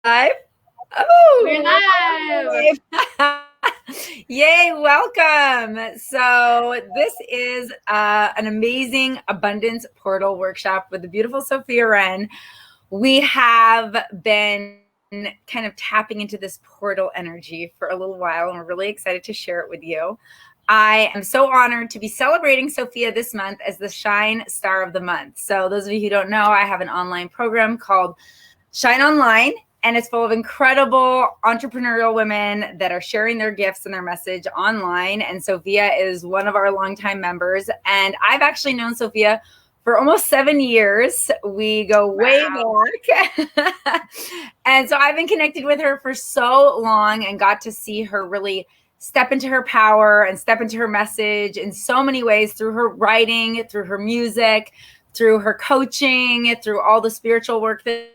Live? We're Oh, live. yay, welcome. So, this is an amazing abundance portal workshop with the beautiful Sophia Wren. We have been kind of tapping into this portal energy for a little while, and we're really excited to share it with you. I am so honored to be celebrating Sophia this month as the Shine Star of the Month. So, those of you who don't know, I have an online program called Shine Online, and it's full of incredible entrepreneurial women that are sharing their gifts and their message online. And Sophia is one of our longtime members. And I've actually known Sophia for almost 7 years. We go way back. And so I've been connected with her for so long and got to see her really step into her power and step into her message in so many ways, through her writing, through her music, through her coaching, through all the spiritual work that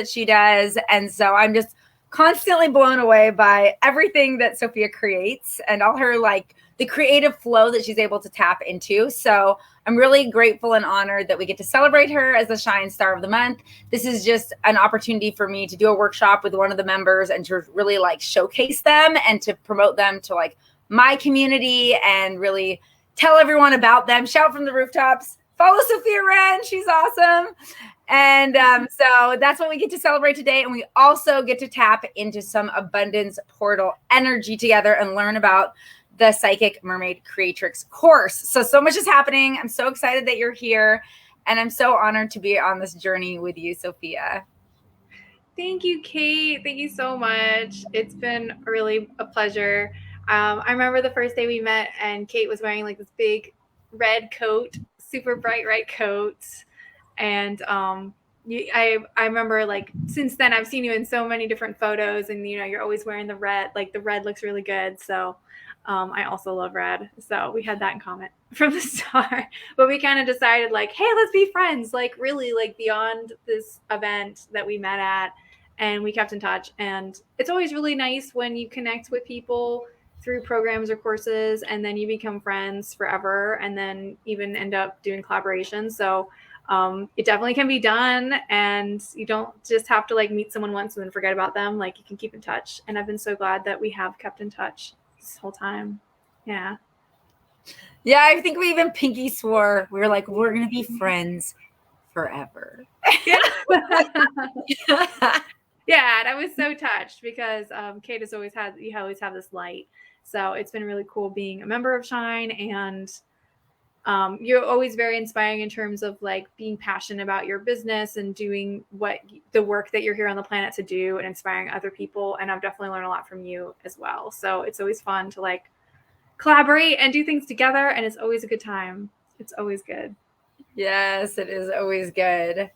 she does. And so I'm just constantly blown away by everything that Sophia creates and all her, like, the creative flow that she's able to tap into. So I'm really grateful and honored that we get to celebrate her as the Shine Star of the Month. This is just an opportunity for me to do a workshop with one of the members and to really like showcase them and to promote them to like my community and really tell everyone about them. Shout from the rooftops. Follow Sophia Wren. She's awesome. And so that's what we get to celebrate today. And we also get to tap into some abundance portal energy together and learn about the Psychic Mermaid Kratrix course. So much is happening. I'm so excited that you're here. And I'm so honored to be on this journey with you, Sophia. Thank you, Kate. Thank you so much. It's been really a pleasure. I remember the first day we met, and Kate was wearing like this big red coat, super bright red coat. And I remember, like, since then I've seen you in so many different photos, and you're always wearing the red. Like, the red looks really good. So I also love red. So we had that in common from the start. But we kind of decided, like, hey, let's be friends, like, really, like, beyond this event that we met at. And we kept in touch. And it's always really nice when you connect with people through programs or courses, and then you become friends forever, and then even end up doing collaborations. So it definitely can be done, and you don't just have to like meet someone once and then forget about them. Like, you can keep in touch. And I've been so glad that we have kept in touch this whole time. Yeah. Yeah, I think we even pinky swore. We were like, we're going to be friends forever. Yeah. Yeah, and I was so touched because Kate has always had, you always have this light. So it's been really cool being a member of Shine, and you're always very inspiring in terms of like being passionate about your business and doing what the work that you're here on the planet to do, and inspiring other people. And I've definitely learned a lot from you as well. So it's always fun to like collaborate and do things together, and it's always a good time. It's always good. Yes, it is always good.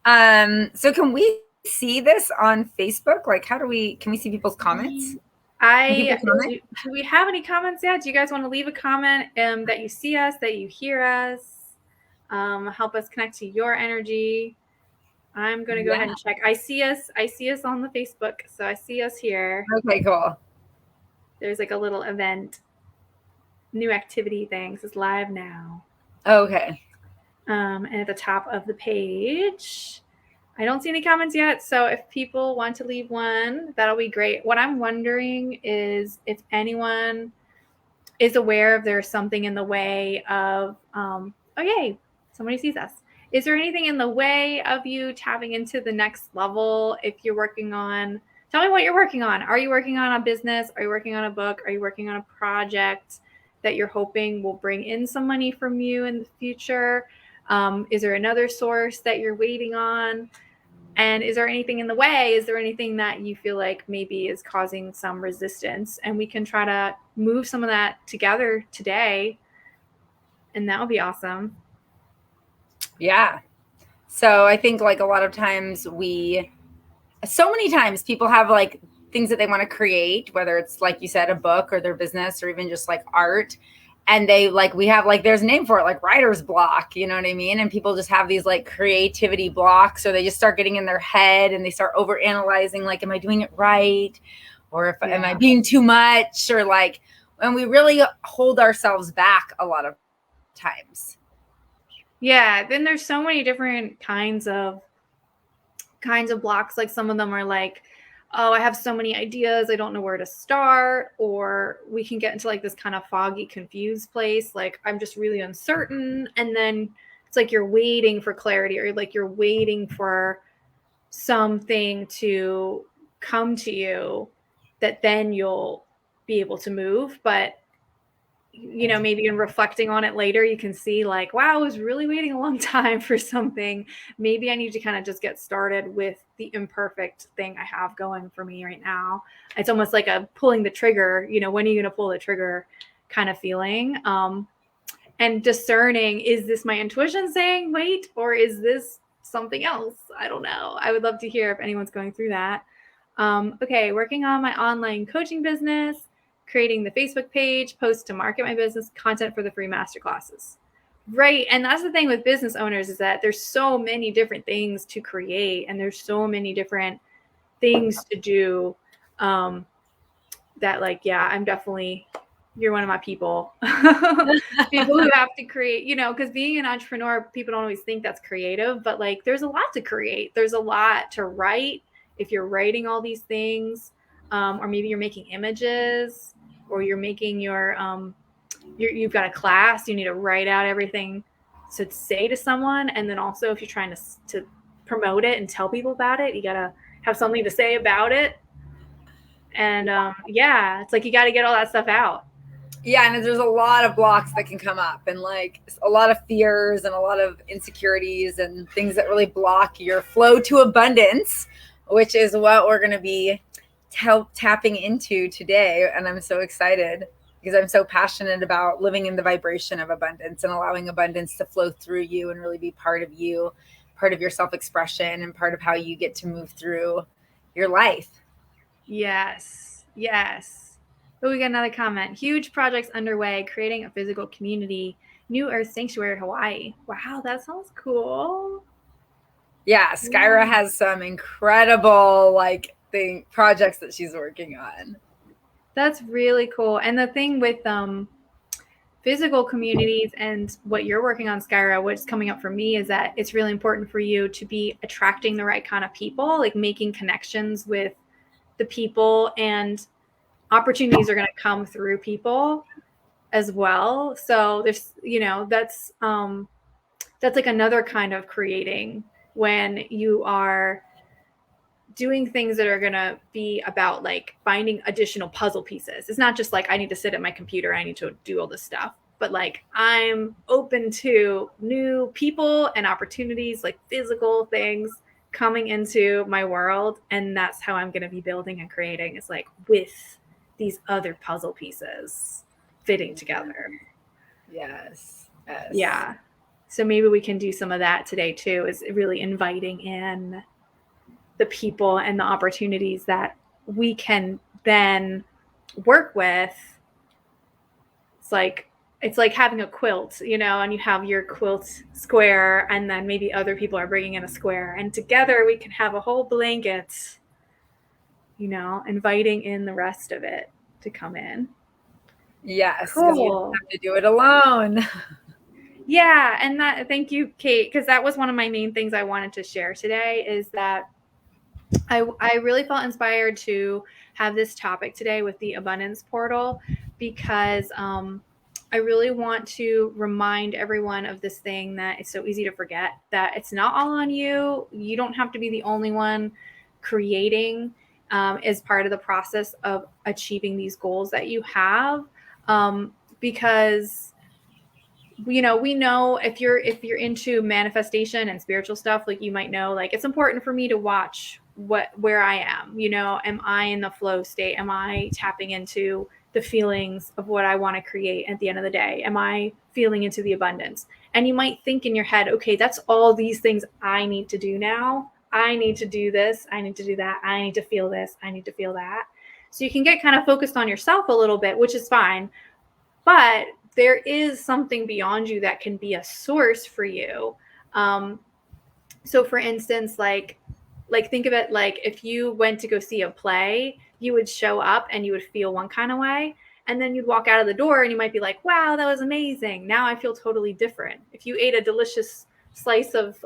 So can we see this on Facebook? Like, how do can we see people's comments? Do we have any comments yet? Do you guys want to leave a comment that you see us, that you hear us, help us connect to your energy? I'm going to go ahead and check. I see us on the Facebook. So I see us here. Okay, cool. There's like a little event, new activity thing. It says live now. Okay. And at the top of the page, I don't see any comments yet. So if people want to leave one, that'll be great. What I'm wondering is if anyone is aware of there's something in the way of, oh, yay, somebody sees us. Is there anything in the way of you tapping into the next level? If you're working on, tell me what you're working on. Are you working on a business? Are you working on a book? Are you working on a project that you're hoping will bring in some money from you in the future? Is there another source that you're waiting on? And is there anything in the way? Is there anything that you feel like maybe is causing some resistance? And we can try to move some of that together today. And that would be awesome. Yeah. So I think like a lot of times so many times people have like things that they want to create, whether it's like you said, a book or their business or even just like art. And they like, we have like, there's a name for it, like writer's block, you know what I mean? And people just have these like creativity blocks, or they just start getting in their head and they start over analyzing, like, am I doing it right? Or am I being too much? Or like, and we really hold ourselves back a lot of times. Yeah. Then there's so many different kinds of blocks. Like, some of them are like oh, I have so many ideas, I don't know where to start. Or we can get into like this kind of foggy, confused place. Like, I'm just really uncertain. And then it's like you're waiting for clarity, or like you're waiting for something to come to you that then you'll be able to move. But maybe in reflecting on it later, you can see like, wow, I was really waiting a long time for something. Maybe I need to kind of just get started with the imperfect thing I have going for me right now. It's almost like a pulling the trigger, when are you going to pull the trigger kind of feeling. And discerning, is this my intuition saying wait, or is this something else? I don't know. I would love to hear if anyone's going through that. Okay, working on my online coaching business, creating the Facebook page, posts to market my business, content for the free masterclasses. Right. And that's the thing with business owners, is that there's so many different things to create, and there's so many different things to do, that like, yeah, you're one of my people. People who have to create, because being an entrepreneur, people don't always think that's creative, but like there's a lot to create. There's a lot to write. If you're writing all these things, or maybe you're making images, or you're making you've got a class, you need to write out everything to say to someone. And then also, if you're trying to promote it and tell people about it, you got to have something to say about it. And yeah, it's like you got to get all that stuff out. Yeah, and there's a lot of blocks that can come up, and like a lot of fears and a lot of insecurities and things that really block your flow to abundance, which is what we're going to be tapping into today. And I'm so excited because I'm so passionate about living in the vibration of abundance and allowing abundance to flow through you and really be part of you, part of your self-expression, and part of how you get to move through your life. Yes. Oh, we got another comment. Huge projects underway, creating a physical community, New Earth Sanctuary, Hawaii. Wow, that sounds cool. Yeah, Skyra has some incredible projects that she's working on. That's really cool. And the thing with physical communities and what you're working on, Skyra, what's coming up for me is that it's really important for you to be attracting the right kind of people, like making connections with the people, and opportunities are going to come through people as well. So there's, that's like another kind of creating, when you are doing things that are going to be about like finding additional puzzle pieces. It's not just like, I need to sit at my computer, I need to do all this stuff, but like I'm open to new people and opportunities, like physical things coming into my world. And that's how I'm going to be building and creating, is like with these other puzzle pieces fitting together. Yes. Yeah. So maybe we can do some of that today too, is really inviting in the people and the opportunities that we can then work with. It's like having a quilt, and you have your quilt square, and then maybe other people are bringing in a square, and together we can have a whole blanket, inviting in the rest of it to come in. Yes, because you don't have to do it alone. Yeah, and thank you, Kate, because that was one of my main things I wanted to share today, is that I really felt inspired to have this topic today with the abundance portal, because I really want to remind everyone of this thing that it's so easy to forget, that it's not all on you. You don't have to be the only one creating as part of the process of achieving these goals that you have, because we know if you're into manifestation and spiritual stuff, like you might know, like it's important for me to watch where I am. Am I in the flow state? Am I tapping into the feelings of what I want to create at the end of the day? Am I feeling into the abundance? And you might think in your head, okay, that's all these things I need to do now. I need to do this. I need to do that. I need to feel this. I need to feel that. So you can get kind of focused on yourself a little bit, which is fine. But there is something beyond you that can be a source for you. So for instance, like think of it like if you went to go see a play, you would show up and you would feel one kind of way. And then you'd walk out of the door and you might be like, wow, that was amazing. Now I feel totally different. If you ate a delicious slice of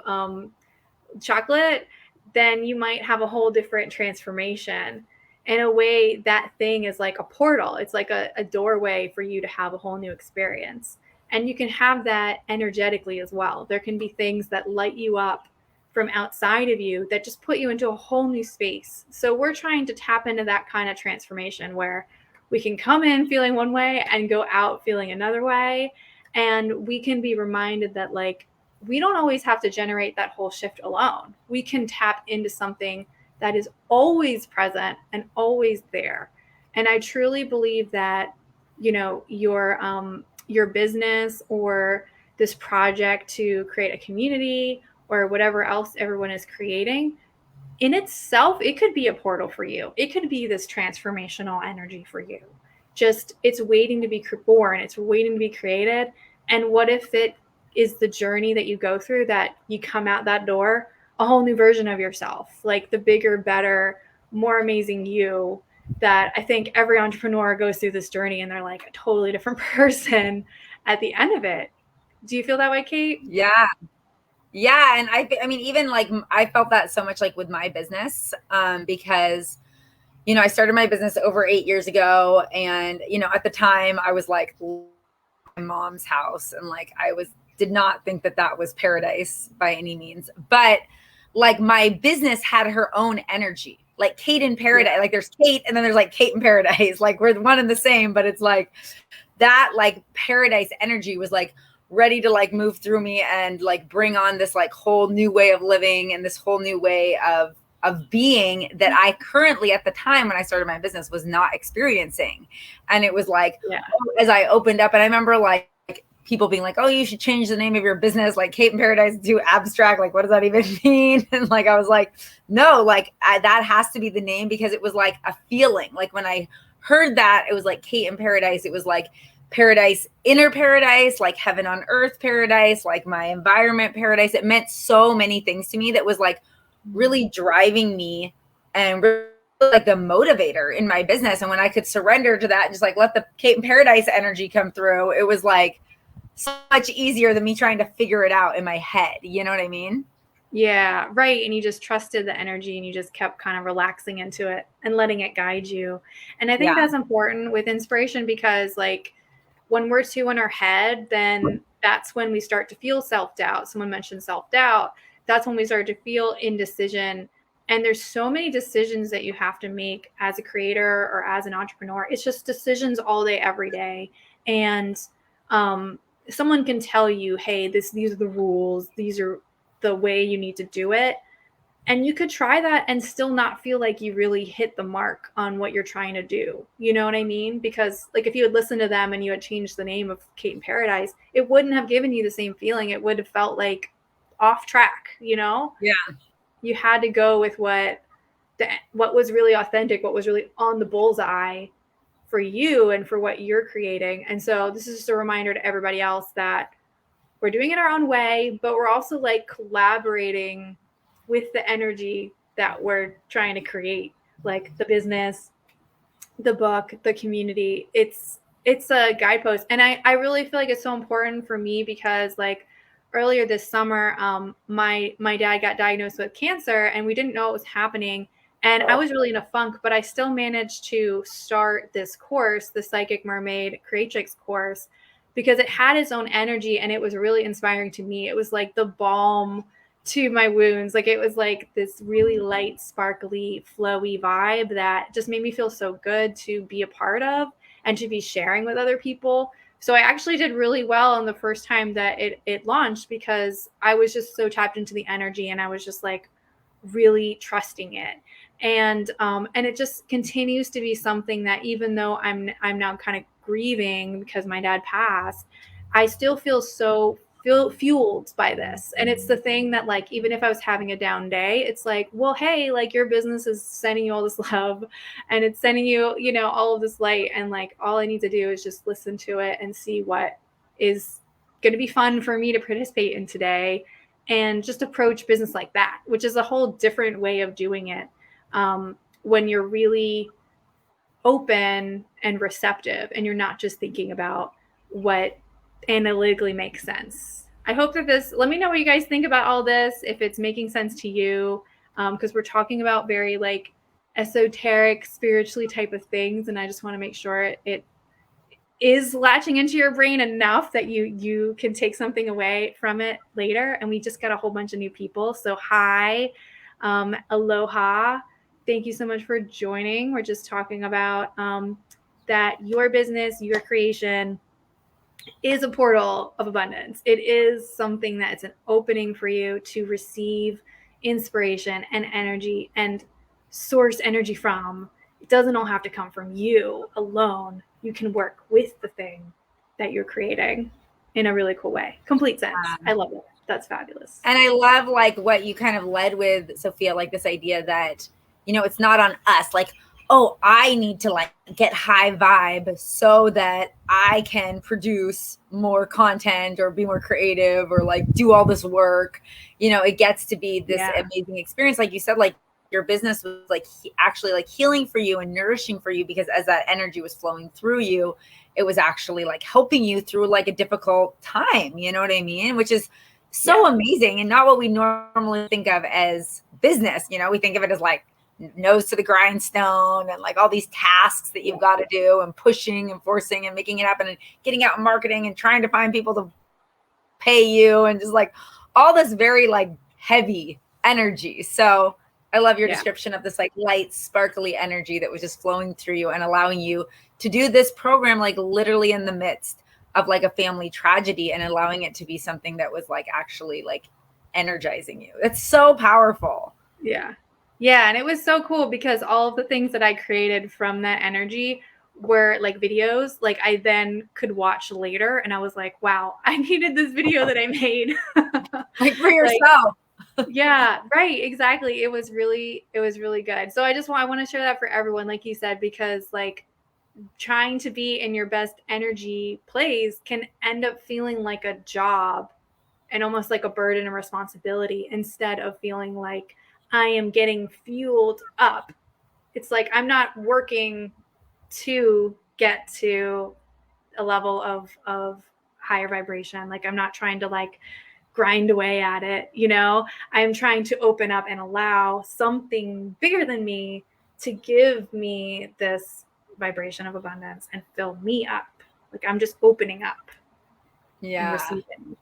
chocolate, then you might have a whole different transformation. In a way, that thing is like a portal. It's like a doorway for you to have a whole new experience. And you can have that energetically as well. There can be things that light you up from outside of you that just put you into a whole new space. So we're trying to tap into that kind of transformation where we can come in feeling one way and go out feeling another way. And we can be reminded that, like, we don't always have to generate that whole shift alone. We can tap into something that is always present and always there. And I truly believe that, you know, your business or this project to create a community or whatever else everyone is creating, in itself, it could be a portal for you. It could be this transformational energy for you. Just, it's waiting to be born, it's waiting to be created. And what if it is the journey that you go through, that you come out that door a whole new version of yourself, like the bigger, better, more amazing you, that I think every entrepreneur goes through this journey and they're like a totally different person at the end of it. Do you feel that way, Kate? Yeah. Yeah. And I mean, even like I felt that so much like with my business, because, you know, I started my business over 8 years ago. And, you know, at the time I was like my mom's house, and like did not think that that was paradise by any means. But like my business had her own energy, like Kate in Paradise. Yeah. Like there's Kate and then there's like Kate in Paradise. Like we're one and the same, but it's like that like paradise energy was like ready to like move through me and like bring on this like whole new way of living and this whole new way of being that I currently at the time when I started my business was not experiencing. And it was like, yeah. As I opened up, and I remember like people being like, oh, you should change the name of your business, like Kate in Paradise, too abstract. Like, what does that even mean? And like, I was like, no, like that has to be the name, because it was like a feeling. Like when I heard that, it was like Kate in Paradise. It was like paradise, inner paradise, like heaven on earth paradise, like my environment paradise. It meant so many things to me that was like really driving me and really like the motivator in my business. And when I could surrender to that and just like let the Kate in Paradise energy come through, it was like so much easier than me trying to figure it out in my head. You know what I mean? Yeah, right. And you just trusted the energy and you just kept kind of relaxing into it and letting it guide you. And I think that's important with inspiration, because like when we're too in our head, then that's when we start to feel self-doubt. Someone mentioned self-doubt. That's when we start to feel indecision. And there's so many decisions that you have to make as a creator or as an entrepreneur. It's just decisions all day, every day. And someone can tell you, hey, these are the rules. These are the way you need to do it. And you could try that and still not feel like you really hit the mark on what you're trying to do. You know what I mean? Because like if you had listened to them and you had changed the name of Kate in Paradise, it wouldn't have given you the same feeling. It would have felt like off track, you know? Yeah. You had to go with what was really authentic, what was really on the bullseye for you and for what you're creating. And so this is just a reminder to everybody else that we're doing it our own way, but we're also like collaborating with the energy that we're trying to create, like the business, the book, the community. It's a guidepost. And I really feel like it's so important for me because like earlier this summer, my dad got diagnosed with cancer and we didn't know what was happening. And I was really in a funk, but I still managed to start this course, the Psychic Mermaid Kratrix course, because it had its own energy and it was really inspiring to me. It was like the balm to my wounds. Like it was like this really light, sparkly, flowy vibe that just made me feel so good to be a part of and to be sharing with other people. So I actually did really well on the first time that it launched because I was just so tapped into the energy and I was just like really trusting it. And it just continues to be something that even though I'm now kind of grieving because my dad passed, I still feel so fueled by this. And it's the thing that like, even if I was having a down day, it's like, well, hey, like your business is sending you all this love and it's sending you, you know, all of this light. And like, all I need to do is just listen to it and see what is going to be fun for me to participate in today. And just approach business like that, which is a whole different way of doing it. When you're really open and receptive and you're not just thinking about what analytically makes sense. I hope that let me know what you guys think about all this, if it's making sense to you. because we're talking about very like esoteric, spiritually type of things. And I just want to make sure it is latching into your brain enough that you can take something away from it later. And we just got a whole bunch of new people. So hi, aloha. Thank you so much for joining. We're just talking about that your business, your creation is a portal of abundance. It is something that it's an opening for you to receive inspiration and energy and source energy from. It doesn't all have to come from you alone. You can work with the thing that you're creating in a really cool way. Complete sense. I love it. That's fabulous. And I love like what you kind of led with, Sophia, like this idea that, you know, it's not on us. Like, oh, I need to like get high vibe so that I can produce more content or be more creative or like do all this work. You know, it gets to be this amazing experience. Like you said, like your business was like actually like healing for you and nourishing for you, because as that energy was flowing through you, it was actually like helping you through like a difficult time. You know what I mean? Which is so amazing, and not what we normally think of as business. You know, we think of it as like nose to the grindstone and like all these tasks that you've got to do and pushing and forcing and making it happen and getting out and marketing and trying to find people to pay you and just like all this very like heavy energy. So I love your description of this like light, sparkly energy that was just flowing through you and allowing you to do this program like literally in the midst of like a family tragedy and allowing it to be something that was like actually like energizing you. It's so powerful. Yeah. Yeah. And it was so cool because all of the things that I created from that energy were like videos, like I then could watch later. And I was like, wow, I needed this video that I made. Like for yourself. Yeah, right. Exactly. It was really good. So I want to share that for everyone, like you said, because like trying to be in your best energy place can end up feeling like a job and almost like a burden and responsibility instead of feeling like I am getting fueled up. It's like I'm not working to get to a level of higher vibration. Like I'm not trying to like grind away at it, you know? I'm trying to open up and allow something bigger than me to give me this vibration of abundance and fill me up. Like I'm just opening up and receiving.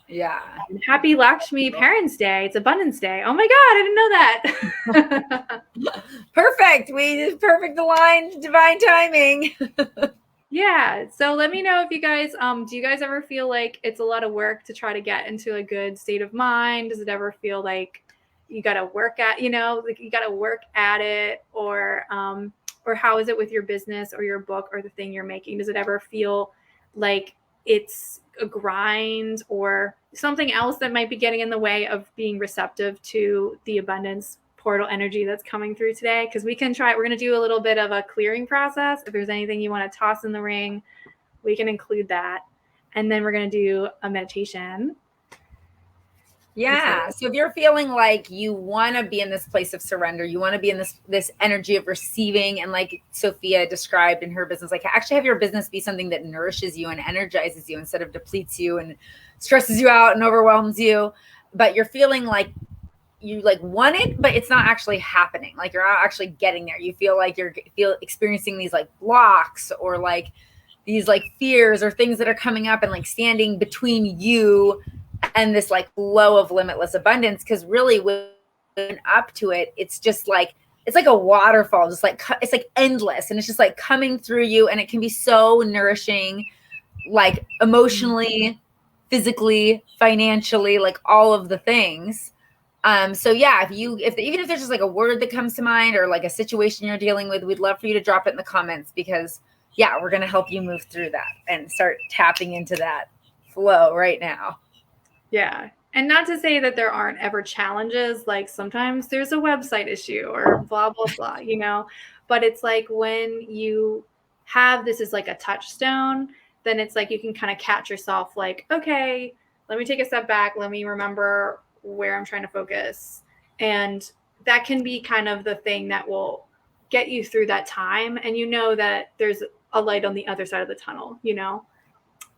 Yeah. And happy Lakshmi Parents Day. It's Abundance Day. Oh my God, I didn't know that. Perfect. We did perfect aligned divine timing. Yeah. So let me know if you guys, do you guys ever feel like it's a lot of work to try to get into a good state of mind? Does it ever feel like you got to work at, you know, like you got to work at it, or how is it with your business or your book or the thing you're making? Does it ever feel like it's a grind or something else that might be getting in the way of being receptive to the abundance portal energy that's coming through today? Because we're going to do a little bit of a clearing process. If there's anything you want to toss in the ring, we can include that. And then we're going to do a meditation. Yeah. So if you're feeling like you want to be in this place of surrender, you want to be in this energy of receiving, and like Sophia described in her business, like actually have your business be something that nourishes you and energizes you instead of depletes you and stresses you out and overwhelms you. But you're feeling like you like want it, but it's not actually happening. Like you're not actually getting there. You feel like you're experiencing these like blocks or like these like fears or things that are coming up and like standing between you and this like flow of limitless abundance. Because really when up to it, it's just like, it's like a waterfall, just like it's like endless, and it's just like coming through you, and it can be so nourishing, like emotionally, physically, financially, like all of the things. So yeah, even if there's just like a word that comes to mind or like a situation you're dealing with, we'd love for you to drop it in the comments, because yeah, we're going to help you move through that and start tapping into that flow right now. Yeah. And not to say that there aren't ever challenges, like sometimes there's a website issue or blah, blah, blah, you know, but it's like when you have this as like a touchstone, then it's like you can kind of catch yourself like, okay, let me take a step back. Let me remember where I'm trying to focus. And that can be kind of the thing that will get you through that time. And you know that there's a light on the other side of the tunnel, you know?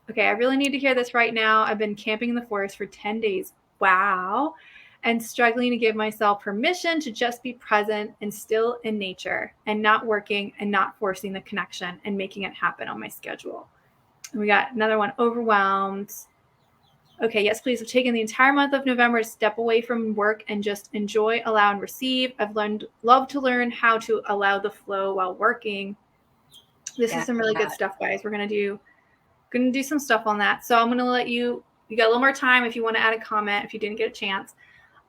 Okay, I really need to hear this right now. I've been camping in the forest for 10 days. Wow. and struggling to give myself permission to just be present and still in nature and not working and not forcing the connection and making it happen on my schedule. And we got another one, overwhelmed. Okay, yes, please. I've taken the entire month of November to step away from work and just enjoy, allow, and receive. I've loved to learn how to allow the flow while working. This is some really good stuff, guys. We're gonna do some stuff on that. So I'm gonna let you got a little more time if you want to add a comment if you didn't get a chance.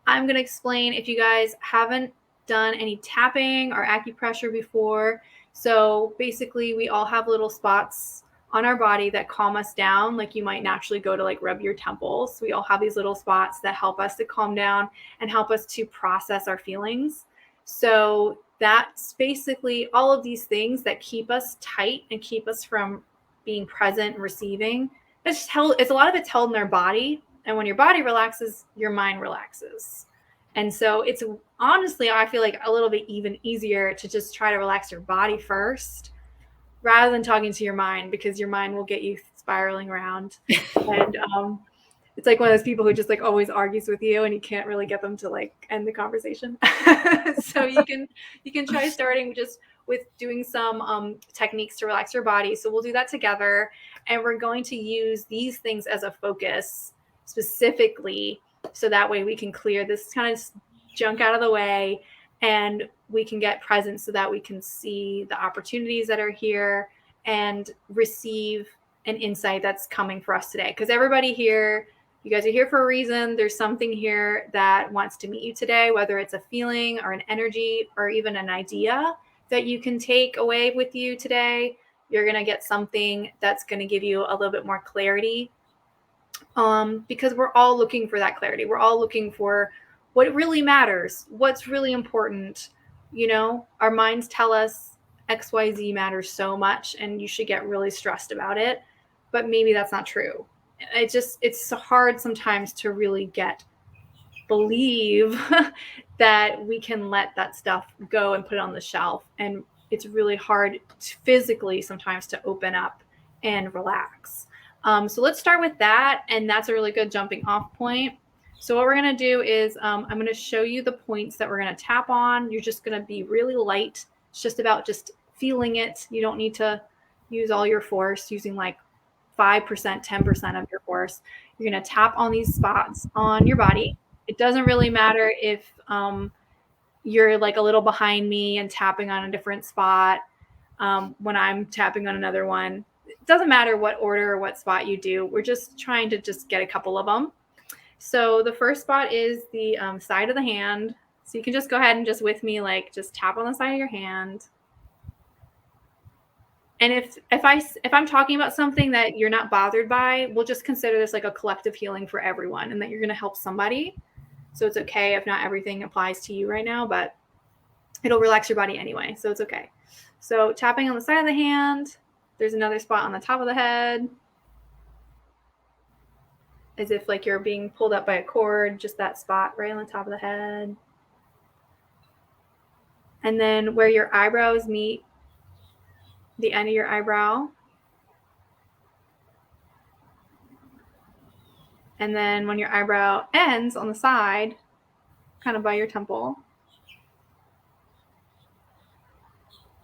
I'm gonna explain if you guys haven't done any tapping or acupressure before. So basically we all have little spots on our body that calm us down. Like you might naturally go to like rub your temples. We all have these little spots that help us to calm down and help us to process our feelings. So that's basically all of these things that keep us tight and keep us from being present and receiving. It's a lot of it's held in our body. And when your body relaxes, your mind relaxes. And so it's honestly, I feel like a little bit even easier to just try to relax your body first rather than talking to your mind, because your mind will get you spiraling around. And it's like one of those people who just like always argues with you and you can't really get them to like end the conversation. So you can try starting just with doing some techniques to relax your body. So we'll do that together. And we're going to use these things as a focus specifically, so that way we can clear this kind of junk out of the way and we can get present so that we can see the opportunities that are here and receive an insight that's coming for us today. Because everybody here, you guys are here for a reason. There's something here that wants to meet you today, whether it's a feeling or an energy or even an idea that you can take away with you today. You're going to get something that's going to give you a little bit more clarity. Because we're all looking for that clarity. We're all looking for what really matters, what's really important. You know, our minds tell us XYZ matters so much and you should get really stressed about it, but maybe that's not true. It's hard sometimes to really believe that we can let that stuff go and put it on the shelf. And it's really hard physically sometimes to open up and relax. So let's start with that. And that's a really good jumping off point. So what we're going to do is I'm going to show you the points that we're going to tap on. You're just going to be really light. It's just about just feeling it. You don't need to use all your force, using like 5%, 10% of your force. You're going to tap on these spots on your body. It doesn't really matter if you're like a little behind me and tapping on a different spot when I'm tapping on another one. It doesn't matter what order or what spot you do. We're just trying to just get a couple of them. So the first spot is the side of the hand. So you can just go ahead and just with me, like just tap on the side of your hand. And if I'm talking about something that you're not bothered by, we'll just consider this like a collective healing for everyone and that you're going to help somebody. So it's okay if not everything applies to you right now, but it'll relax your body anyway. So it's okay. So tapping on the side of the hand. There's another spot on the top of the head, as if like you're being pulled up by a cord, just that spot right on the top of the head. And then where your eyebrows meet the end of your eyebrow. And then when your eyebrow ends on the side, kind of by your temple,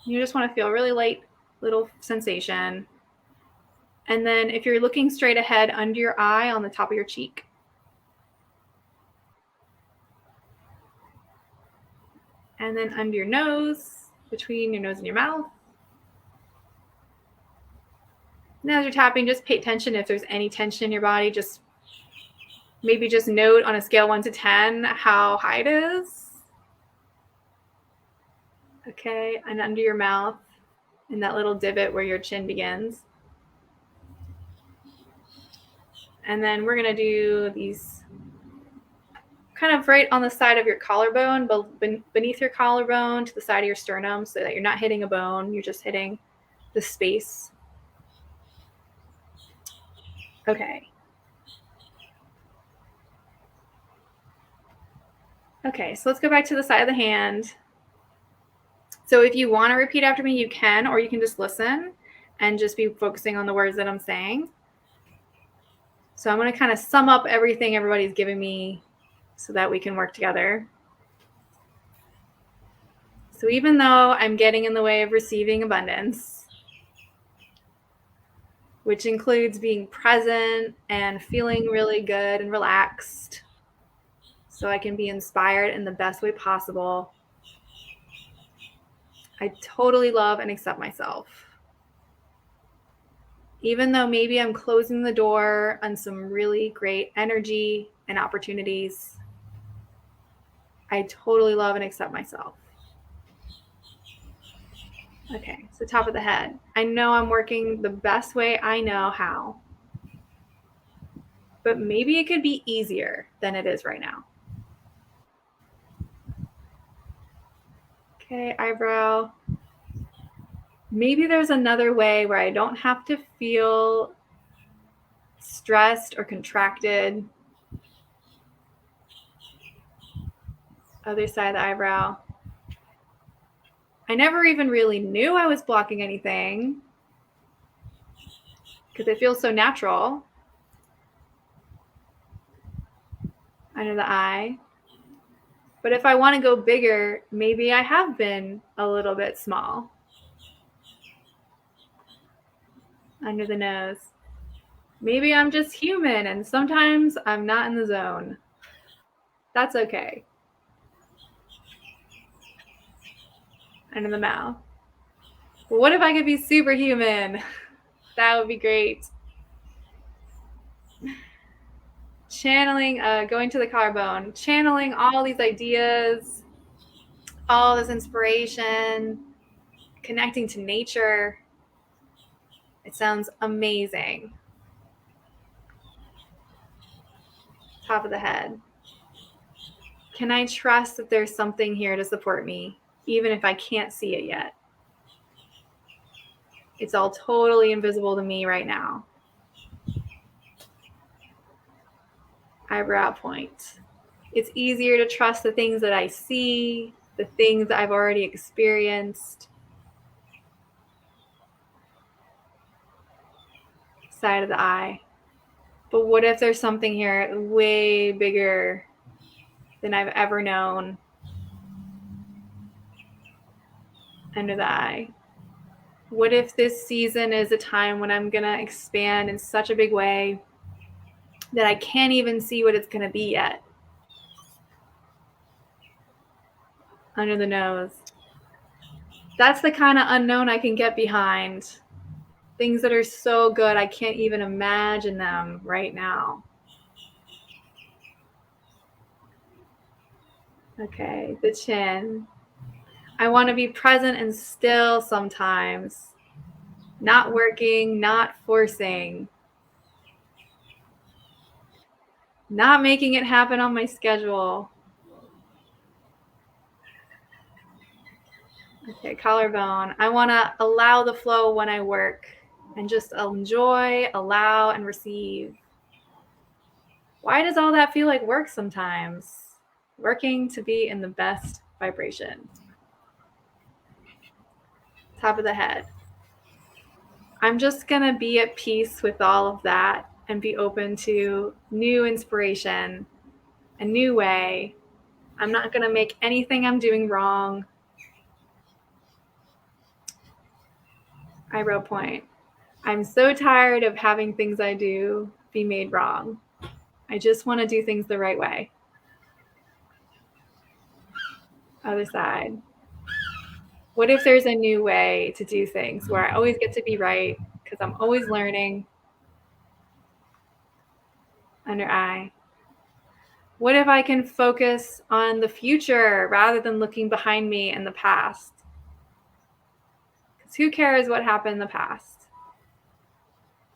you just want to feel a really light little sensation. And then if you're looking straight ahead, under your eye on the top of your cheek. And then under your nose, between your nose and your mouth. And as you're tapping, just pay attention if there's any tension in your body. Just maybe just note on a scale 1 to 10 how high it is. Okay, and under your mouth, in that little divot where your chin begins. And then we're going to do these kind of right on the side of your collarbone, beneath your collarbone to the side of your sternum, so that you're not hitting a bone, you're just hitting the space. Okay. Okay, so let's go back to the side of the hand. So if you want to repeat after me, you can, or you can just listen and just be focusing on the words that I'm saying. So I'm going to kind of sum up everything everybody's giving me so that we can work together. So even though I'm getting in the way of receiving abundance, which includes being present and feeling really good and relaxed so I can be inspired in the best way possible, I totally love and accept myself. Even though maybe I'm closing the door on some really great energy and opportunities, I totally love and accept myself. Okay, so top of the head. I know I'm working the best way I know how, but maybe it could be easier than it is right now. Okay, eyebrow. Maybe there's another way where I don't have to feel stressed or contracted. Other side of the eyebrow. I never even really knew I was blocking anything because it feels so natural. Under the eye. But if I want to go bigger, maybe I have been a little bit small. Under the nose. Maybe I'm just human and sometimes I'm not in the zone. That's okay. Under the mouth. Well, what if I could be superhuman? That would be great. Channeling, going to the collarbone, channeling all these ideas, all this inspiration, connecting to nature. It sounds amazing. Top of the head. Can I trust that there's something here to support me, even if I can't see it yet? It's all totally invisible to me right now. Eyebrow point. It's easier to trust the things that I see, the things that I've already experienced. Side of the eye. But what if there's something here way bigger than I've ever known? Under the eye. What if this season is a time when I'm going to expand in such a big way that I can't even see what it's going to be yet? Under the nose. That's the kind of unknown I can get behind. Things that are so good, I can't even imagine them right now. Okay, the chin. I want to be present and still sometimes. Not working, not forcing. Not making it happen on my schedule. Okay, collarbone. I want to allow the flow when I work and just enjoy, allow, and receive. Why does all that feel like work sometimes? Working to be in the best vibration. Top of the head. I'm just going to be at peace with all of that and be open to new inspiration, a new way. I'm not going to make anything I'm doing wrong. Eyebrow point. I'm so tired of having things I do be made wrong. I just want to do things the right way. Other side. What if there's a new way to do things where I always get to be right because I'm always learning? Under eye. What if I can focus on the future rather than looking behind me in the past? Because who cares what happened in the past?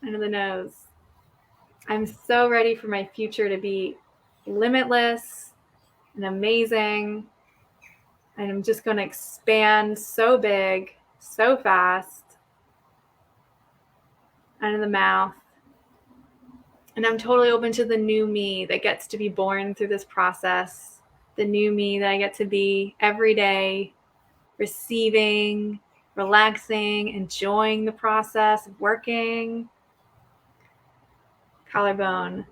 Under the nose. I'm so ready for my future to be limitless and amazing. And I'm just going to expand so big, so fast. Under the mouth. And I'm totally open to the new me that gets to be born through this process. The new me that I get to be every day, receiving, relaxing, enjoying the process, working. Collarbone.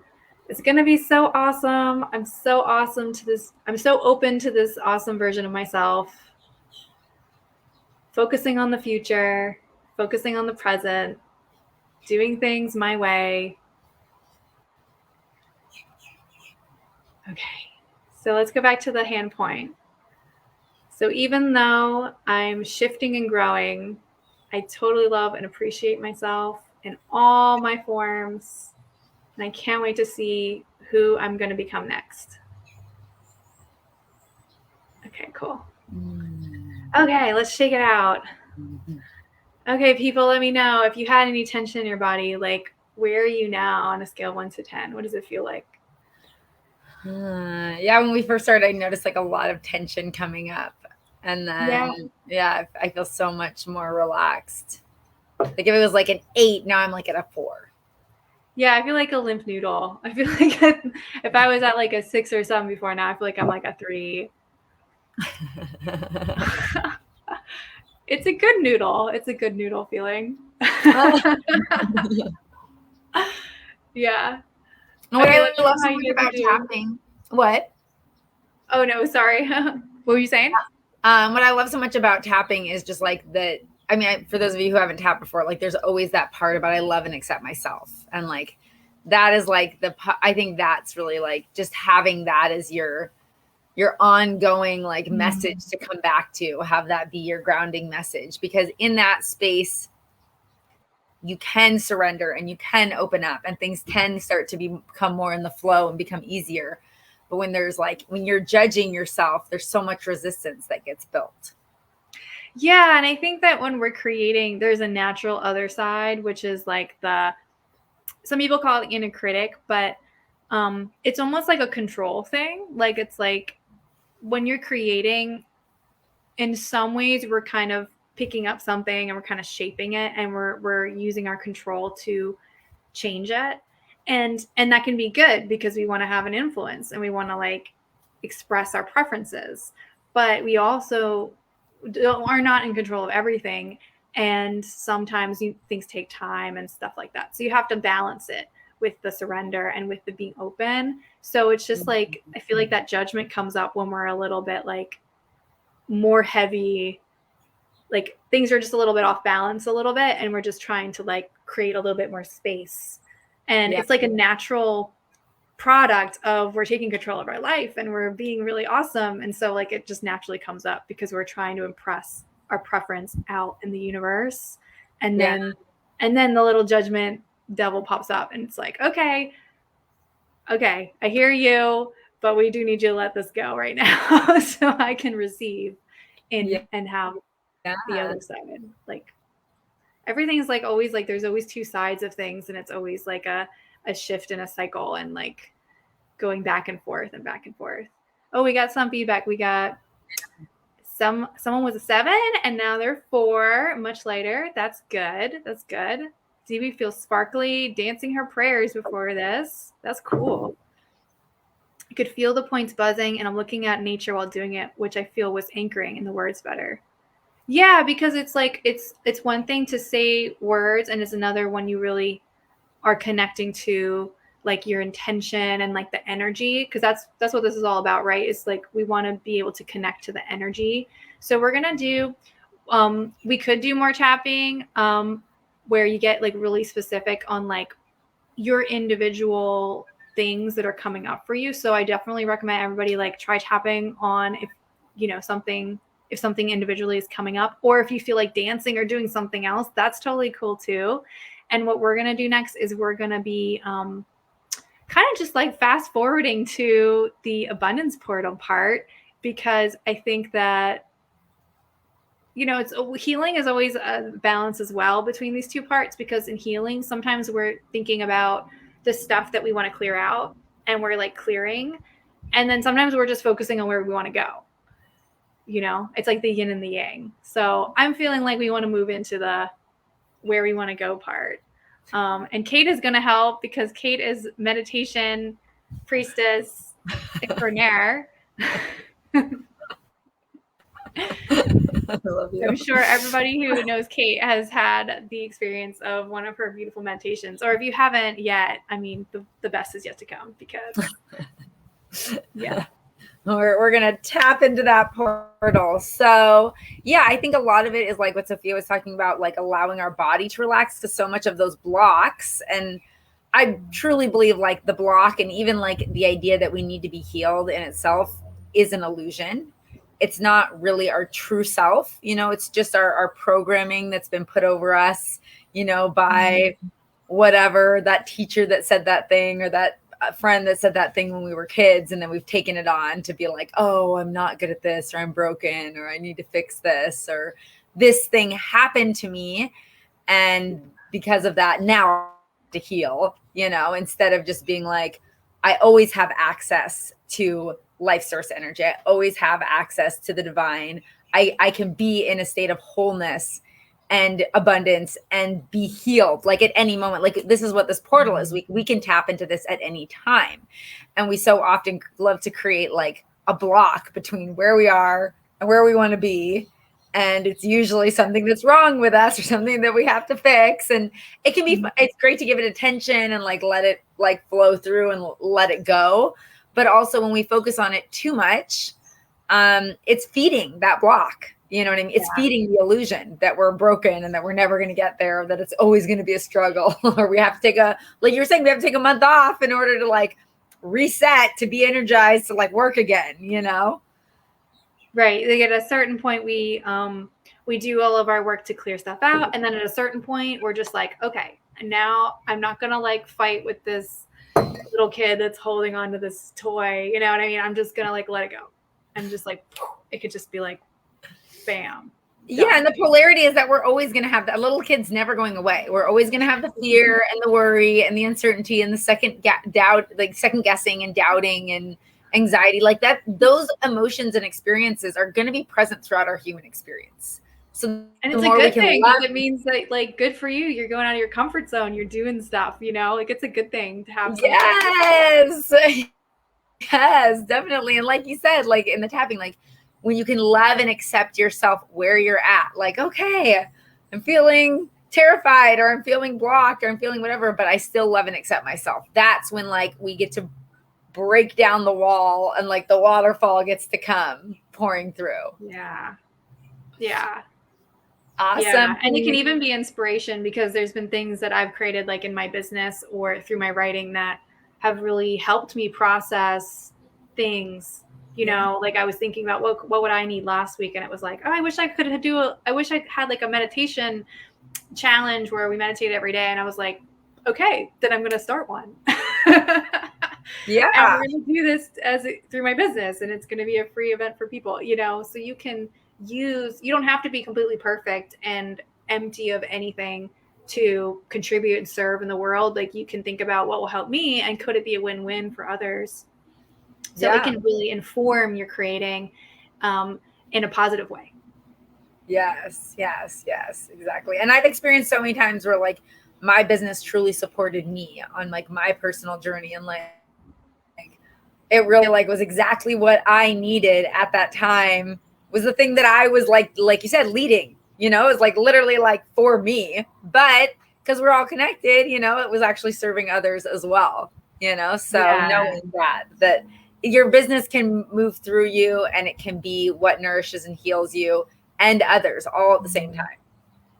It's going to be so awesome. I'm so awesome to this. I'm so open to this awesome version of myself. Focusing on the future, focusing on the present, doing things my way. Okay, so let's go back to the hand point. So even though I'm shifting and growing, I totally love and appreciate myself in all my forms. And I can't wait to see who I'm going to become next. Okay, cool. Okay, let's shake it out. Okay, people, let me know if you had any tension in your body. Like, where are you now on a scale of 1 to 10? What does it feel like? Yeah, when we first started, I noticed like a lot of tension coming up. And then, yeah, I feel so much more relaxed. Like if it was like an 8, now I'm like at a 4. Yeah, I feel like a limp noodle. I feel like if I was at like a 6 or 7 before, now I feel like I'm like a 3. It's a good noodle. It's a good noodle feeling. Yeah. What I love so much about tapping. What? Oh no, sorry. What were you saying? What I love so much about tapping is just like that. I mean, for those of you who haven't tapped before, like there's always that part about I love and accept myself. And like, that is like I think that's really like just having that as your ongoing like message to come back to, have that be your grounding message, because in that space, you can surrender and you can open up and things can start to become more in the flow and become easier. But when there's like, when you're judging yourself, there's so much resistance that gets built. Yeah. And I think that when we're creating, there's a natural other side, which is like some people call it inner critic, but it's almost like a control thing. Like it's like when you're creating, in some ways, we're kind of picking up something and we're kind of shaping it, and we're using our control to change it. And that can be good because we want to have an influence and we want to like express our preferences. But we also are not in control of everything. And sometimes things take time and stuff like that. So you have to balance it with the surrender and with the being open. So it's just like, I feel like that judgment comes up when we're a little bit like more heavy, like things are just a little bit off balance a little bit, and we're just trying to like create a little bit more space. And it's like a natural product of we're taking control of our life and we're being really awesome. And so like it just naturally comes up because we're trying to impress our preference out in the universe. And then the little judgment devil pops up and it's like, okay, I hear you, but we do need you to let this go right now so I can receive and have the other side. Like everything's like always like there's always two sides of things, and it's always like a shift in a cycle and like going back and forth and back and forth. Oh, we got some feedback. We got someone was a 7 and now they're 4, much lighter. That's good. That's good. DB feels sparkly, dancing her prayers before this. That's cool. I could feel the points buzzing, and I'm looking at nature while doing it, which I feel was anchoring in the words better. Yeah, because it's like it's one thing to say words, and it's another when you really are connecting to like your intention and like the energy, because that's what this is all about, right? It's like we want to be able to connect to the energy. So we're gonna do we could do more tapping where you get like really specific on like your individual things that are coming up for you. So I definitely recommend everybody like try tapping on if you know something, if something individually is coming up, or if you feel like dancing or doing something else, that's totally cool too. And what we're going to do next is we're going to be kind of just like fast forwarding to the abundance portal part, because I think that, you know, healing is always a balance as well between these two parts, because in healing, sometimes we're thinking about the stuff that we want to clear out and we're like clearing. And then sometimes we're just focusing on where we want to go. You know, it's like the yin and the yang. So I'm feeling like we want to move into the where we want to go part. And Kate is going to help because Kate is meditation priestess extraordinaire. love you. I'm sure everybody who knows Kate has had the experience of one of her beautiful meditations. Or if you haven't yet, I mean, the best is yet to come because, yeah. We're going to tap into that portal. So, yeah, I think a lot of it is like what Sophia was talking about, like allowing our body to relax, because so much of those blocks, and I truly believe like the block and even like the idea that we need to be healed in itself is an illusion. It's not really our true self. It's just our programming that's been put over us, by whatever, that teacher that said that thing, or that a friend that said that thing when we were kids, and then we've taken it on to be like, oh, I'm not good at this, or I'm broken, or I need to fix this, or this thing happened to me, and because of that now to heal, instead of just being like, I always have access to life source energy, I always have access to the divine, I can be in a state of wholeness and abundance and be healed like at any moment. Like, this is what this portal is. We can tap into this at any time. And we so often love to create like a block between where we are and where we want to be. And it's usually something that's wrong with us or something that we have to fix. And it can be, it's great to give it attention and like let it like flow through and let it go. But also when we focus on it too much, it's feeding that block. You know what I mean? It's feeding the illusion that we're broken and that we're never going to get there, that it's always going to be a struggle, or we have to take like you were saying, we have to take a month off in order to like reset, to be energized, to like work again, Right. Like at a certain point, we do all of our work to clear stuff out. And then at a certain point, we're just like, okay, now I'm not going to like fight with this little kid that's holding on to this toy. You know what I mean? I'm just going to like let it go. I'm just like, it could just be like, bam. Yeah, and the polarity is that we're always going to have that. Little kid's never going away. We're always going to have the fear and the worry and the uncertainty and the second guessing and doubting and anxiety, like that. Those emotions and experiences are going to be present throughout our human experience. So, and it's a good thing because it means that, like, good for you. You're going out of your comfort zone. You're doing stuff. Like it's a good thing to have. Yes, yes, definitely. And like you said, like in the tapping, like, when you can love and accept yourself where you're at, like, okay, I'm feeling terrified, or I'm feeling blocked, or I'm feeling whatever, but I still love and accept myself. That's when like we get to break down the wall and like the waterfall gets to come pouring through. Yeah. Yeah. Awesome. Yeah. And it can even be inspiration, because there's been things that I've created like in my business or through my writing that have really helped me process things. Like I was thinking about what would I need last week, and it was like, oh, I wish I had like a meditation challenge where we meditate every day, and I was like, okay, then I'm going to start one. Yeah, and we're going to do this through my business, and it's going to be a free event for people. So you can you don't have to be completely perfect and empty of anything to contribute and serve in the world. Like, you can think about what will help me, and could it be a win-win for others? So it can really inform your creating in a positive way. Yes, exactly. And I've experienced so many times where like my business truly supported me on like my personal journey, and like it really like was exactly what I needed at that time, was the thing that I was like you said, leading, it was like literally like for me, but because we're all connected, it was actually serving others as well, so knowing that your business can move through you, and it can be what nourishes and heals you and others all at the same time.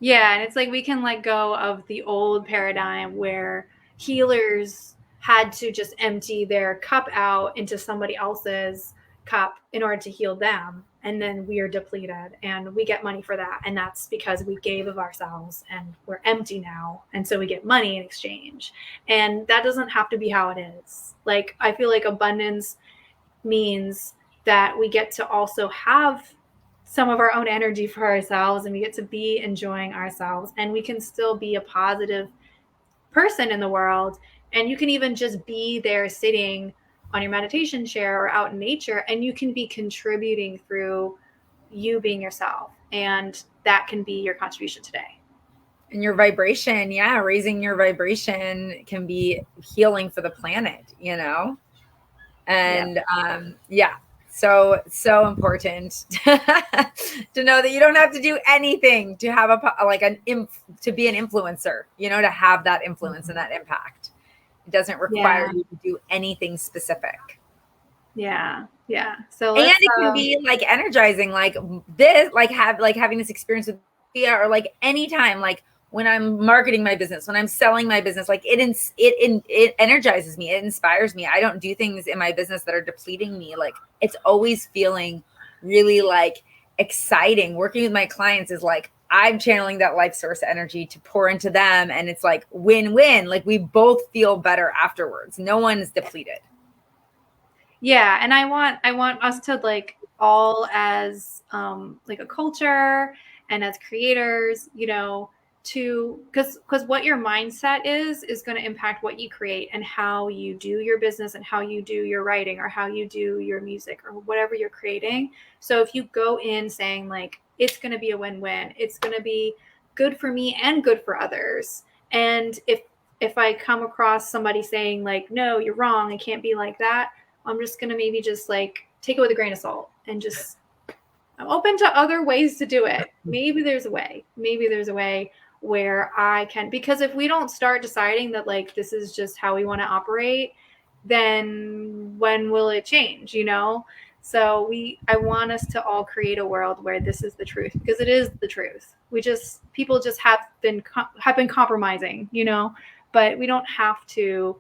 Yeah. And it's like we can let go of the old paradigm where healers had to just empty their cup out into somebody else's cup in order to heal them. And then we are depleted and we get money for that. And that's because we gave of ourselves and we're empty now. And so we get money in exchange. And that doesn't have to be how it is. Like, I feel like abundance means that we get to also have some of our own energy for ourselves, and we get to be enjoying ourselves, and we can still be a positive person in the world. And you can even just be there sitting on your meditation chair or out in nature, and you can be contributing through you being yourself. And that can be your contribution today. And your vibration, raising your vibration can be healing for the planet, and So important to know that you don't have to do anything to have to be an influencer, to have that influence and that impact. It doesn't require Yeah. you to do anything specific. Yeah. Yeah. So And let's it can be like energizing, like this, like having this experience with Sophia, or like anytime, like when I'm marketing my business, when I'm selling my business, like it energizes me, it inspires me. I don't do things in my business that are depleting me. Like it's always feeling really like exciting. Working with my clients is like I'm channeling that life source energy to pour into them, and it's like win-win. Like we both feel better afterwards. No one's depleted. Yeah, and I want us to like all as like a culture and as creators, to because what your mindset is going to impact what you create and how you do your business and how you do your writing or how you do your music or whatever you're creating. So if you go in saying like it's going to be a win-win, it's going to be good for me and good for others. And if I come across somebody saying like, no, you're wrong, it can't be like that, I'm just going to maybe just like take it with a grain of salt and just, I'm open to other ways to do it. Maybe there's a way. Maybe there's a way where I can, because if we don't start deciding that like this is just how we want to operate, then when will it change, So I want us to all create a world where this is the truth, because it is the truth. People just have been compromising, but we don't have to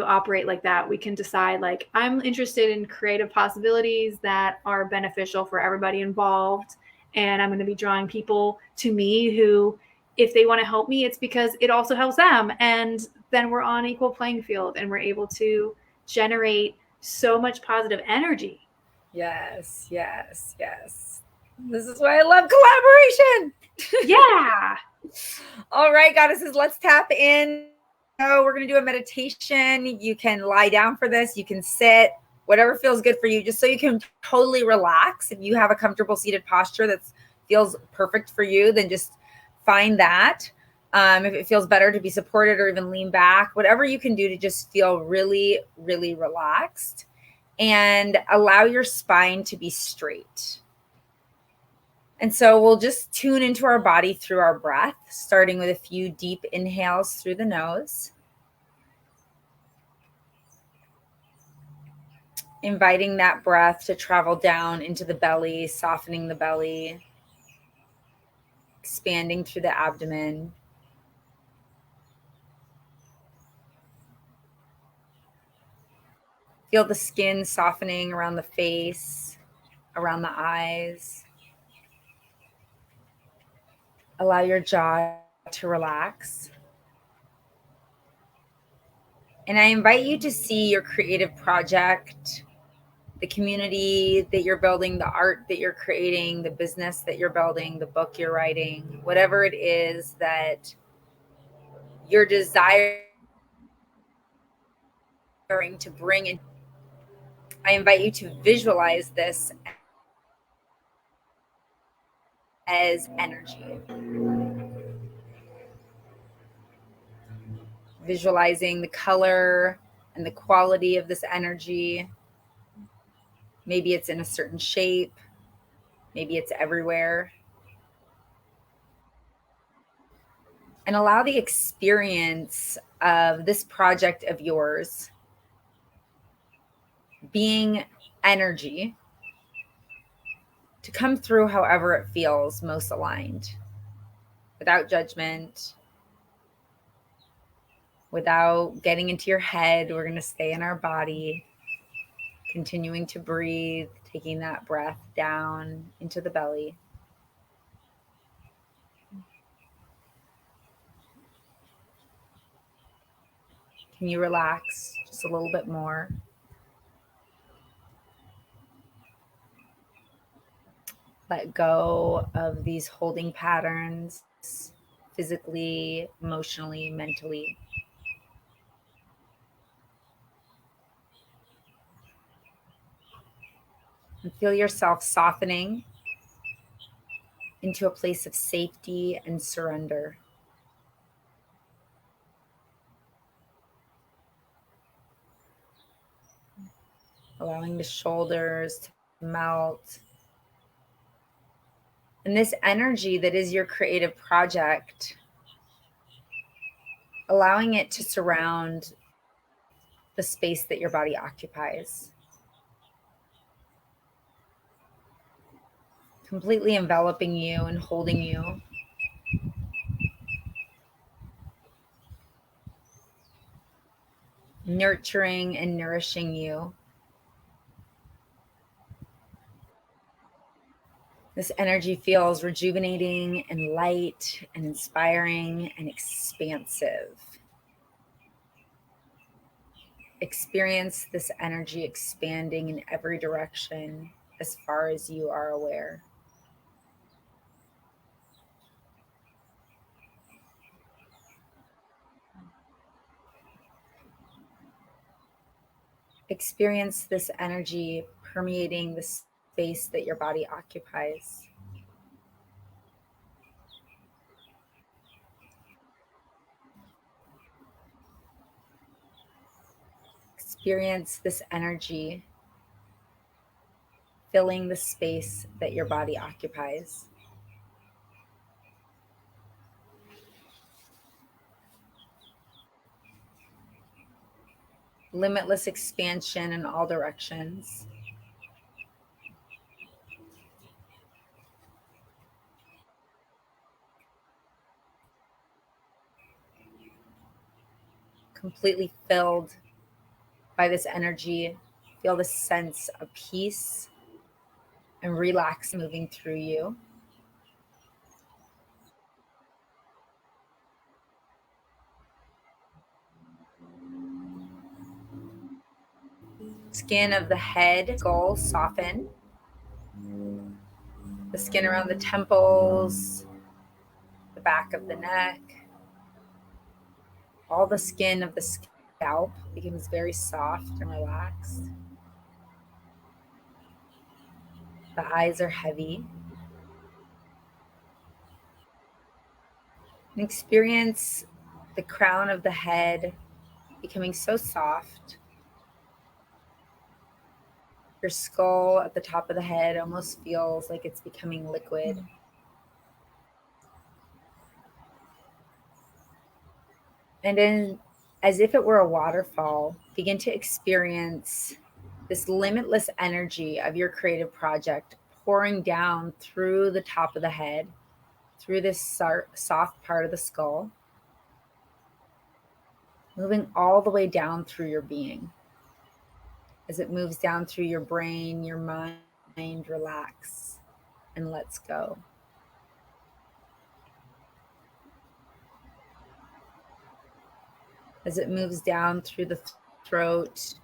operate like that. We can decide like I'm interested in creative possibilities that are beneficial for everybody involved, and I'm going to be drawing people to me who, if they want to help me, it's because it also helps them, and then we're on equal playing field and we're able to generate so much positive energy. Yes, yes, yes. This is why I love collaboration. Yeah. All right, goddesses, let's tap in. We're going to do a meditation. You can lie down for this. You can sit, whatever feels good for you, just so you can totally relax. If you have a comfortable seated posture that feels perfect for you, then just find that. If it feels better to be supported or even lean back, whatever you can do to just feel really, really relaxed, and allow your spine to be straight. And so we'll just tune into our body through our breath, starting with a few deep inhales through the nose. Inviting that breath to travel down into the belly, softening the belly, expanding through the abdomen. Feel the skin softening around the face, around the eyes. Allow your jaw to relax. And I invite you to see your creative project, the community that you're building, the art that you're creating, the business that you're building, the book you're writing, whatever it is that you're desiring to bring in. I invite you to visualize this as energy. Visualizing the color and the quality of this energy. Maybe it's in a certain shape. Maybe it's everywhere. And allow the experience of this project of yours being energy to come through however it feels most aligned, without judgment, without getting into your head. We're going to stay in our body, continuing to breathe, taking that breath down into the belly. Can you relax just a little bit more? Let go of these holding patterns, physically, emotionally, mentally. And feel yourself softening into a place of safety and surrender. allowing the shoulders to melt. And this energy that is your creative project, allowing it to surround the space that your body occupies, completely enveloping you and holding you. Nurturing and nourishing you. This energy feels rejuvenating and light and inspiring and expansive. Experience this energy expanding in every direction as far as you are aware. Experience this energy permeating the space that your body occupies. Experience this energy filling the space that your body occupies. Limitless expansion in all directions. Completely filled by this energy. Feel the sense of peace and relax moving through you. Skin of the head, skull soften. The skin around the temples, the back of the neck, all the skin of the scalp becomes very soft and relaxed. The eyes are heavy. And experience the crown of the head becoming so soft. Your skull at the top of the head almost feels like it's becoming liquid. And then, as if it were a waterfall, begin to experience this limitless energy of your creative project pouring down through the top of the head, through this soft part of the skull, moving all the way down through your being. As it moves down through your brain, your mind, relax and lets go. As it moves down through the throat,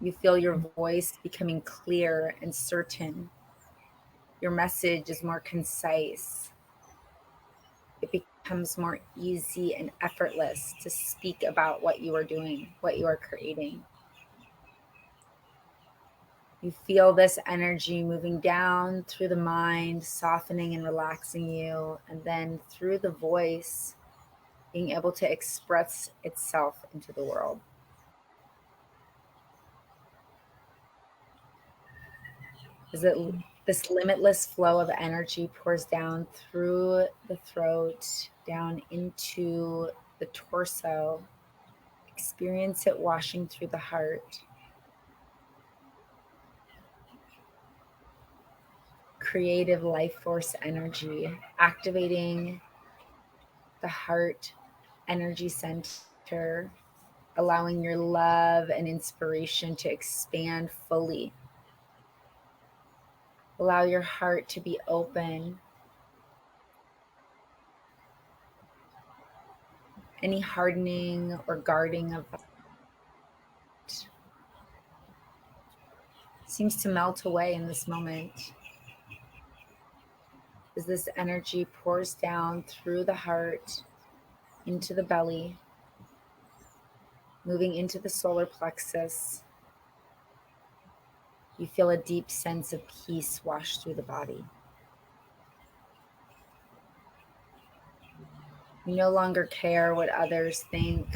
you feel your voice becoming clear and certain. Your message is more concise. It becomes more easy and effortless to speak about what you are doing, what you are creating. You feel this energy moving down through the mind, softening and relaxing you, and then through the voice, being able to express itself into the world. Is it this limitless flow of energy pours down through the throat, down into the torso. Experience it washing through the heart. Creative life force energy, activating the heart energy center, allowing your love and inspiration to expand fully. Allow your heart to be open. Any hardening or guarding of it seems to melt away in this moment as this energy pours down through the heart into the belly, moving into the solar plexus. You feel a deep sense of peace wash through the body. You no longer care what others think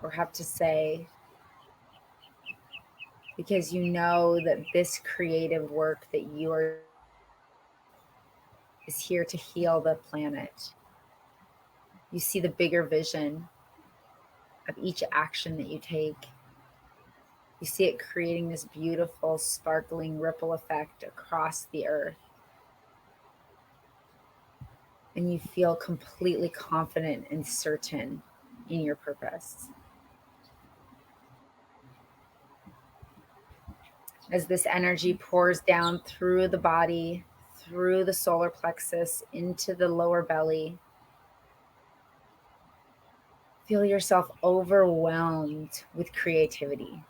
or have to say. because you know that this creative work that you are is here to heal the planet. You see the bigger vision of each action that you take. You see it creating this beautiful, sparkling ripple effect across the earth. And you feel completely confident and certain in your purpose. As this energy pours down through the body, through the solar plexus, into the lower belly, feel yourself overwhelmed with creativity,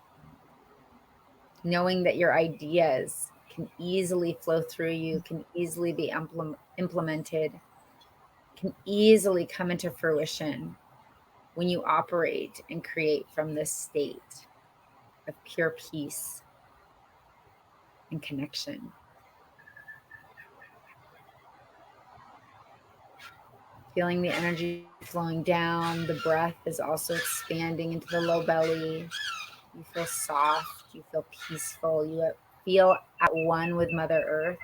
knowing that your ideas can easily flow through you, can easily be implemented, can easily come into fruition when you operate and create from this state of pure peace and connection. Feeling the energy flowing down, the breath is also expanding into the low belly. You feel soft, you feel peaceful, you feel at one with Mother Earth,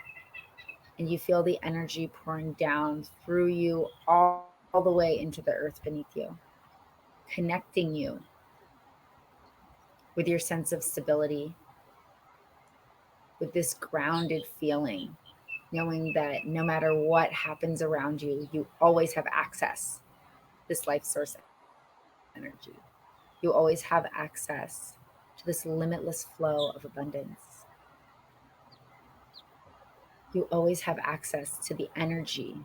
and you feel the energy pouring down through you all the way into the earth beneath you, connecting you with your sense of stability, with this grounded feeling, knowing that no matter what happens around you, you always have access to this life source energy. You always have access to this limitless flow of abundance. You always have access to the energy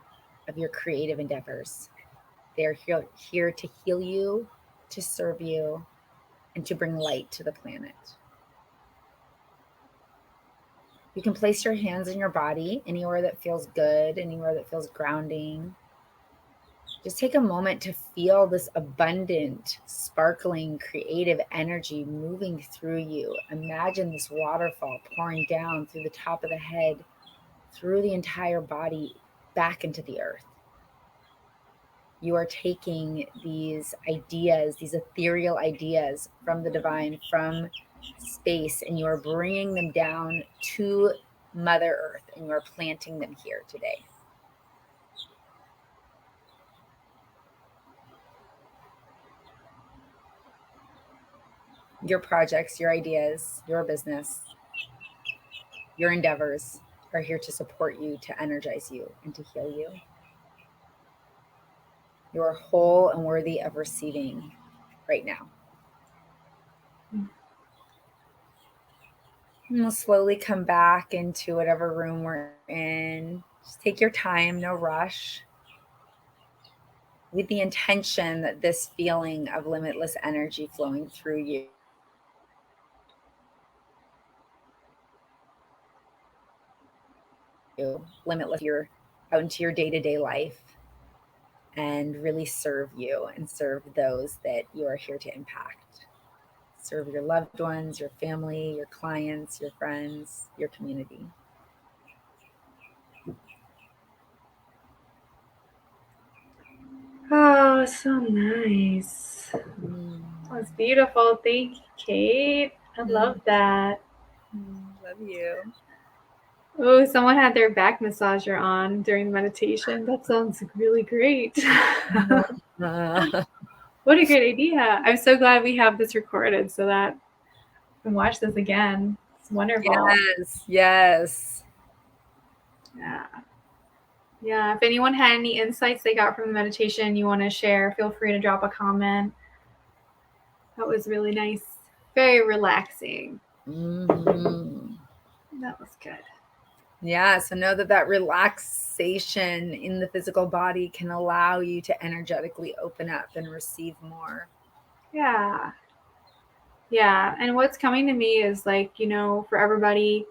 of your creative endeavors. They're here to heal you, to serve you, and to bring light to the planet. You can place your hands in your body, anywhere that feels good, anywhere that feels grounding. Just take a moment to feel this abundant, sparkling, creative energy moving through you. Imagine this waterfall pouring down through the top of the head, through the entire body, back into the earth. You are taking these ideas, these ethereal ideas from the divine, from space, and you are bringing them down to Mother Earth, and you are planting them here today. Your projects, your ideas, your business, your endeavors are here to support you, to energize you, and to heal you. You are whole and worthy of receiving right now. And we'll slowly come back into whatever room we're in. Just take your time, no rush. With the intention that this feeling of limitless energy flowing through you limitless your out into your day-to-day life and really serve you and serve those that you are here to impact. Serve your loved ones, your family, your clients, your friends, your community. Oh, so nice. That's beautiful. Thank you, Kate. I love that. Love you. Oh, someone had their back massager on during the meditation. That sounds really great. What a great idea. I'm so glad we have this recorded so that I can watch this again. It's wonderful. Yes. Yeah. Yeah. If anyone had any insights they got from the meditation you want to share, feel free to drop a comment. That was really nice. Very relaxing. Mm-hmm. That was good. Yeah, so know that that relaxation in the physical body can allow you to energetically open up and receive more. Yeah. Yeah. And what's coming to me is like, for everybody,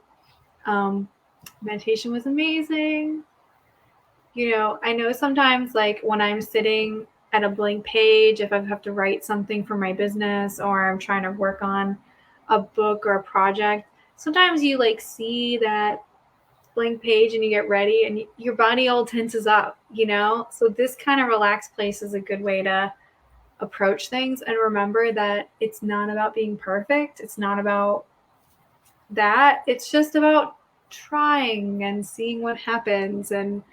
meditation was amazing. I know sometimes like when I'm sitting at a blank page, if I have to write something for my business or I'm trying to work on a book or a project, sometimes you like see that blank page and you get ready and your body all tenses up. So this kind of relaxed place is a good way to approach things and remember that it's not about being perfect. It's not about that. It's just about trying and seeing what happens. And,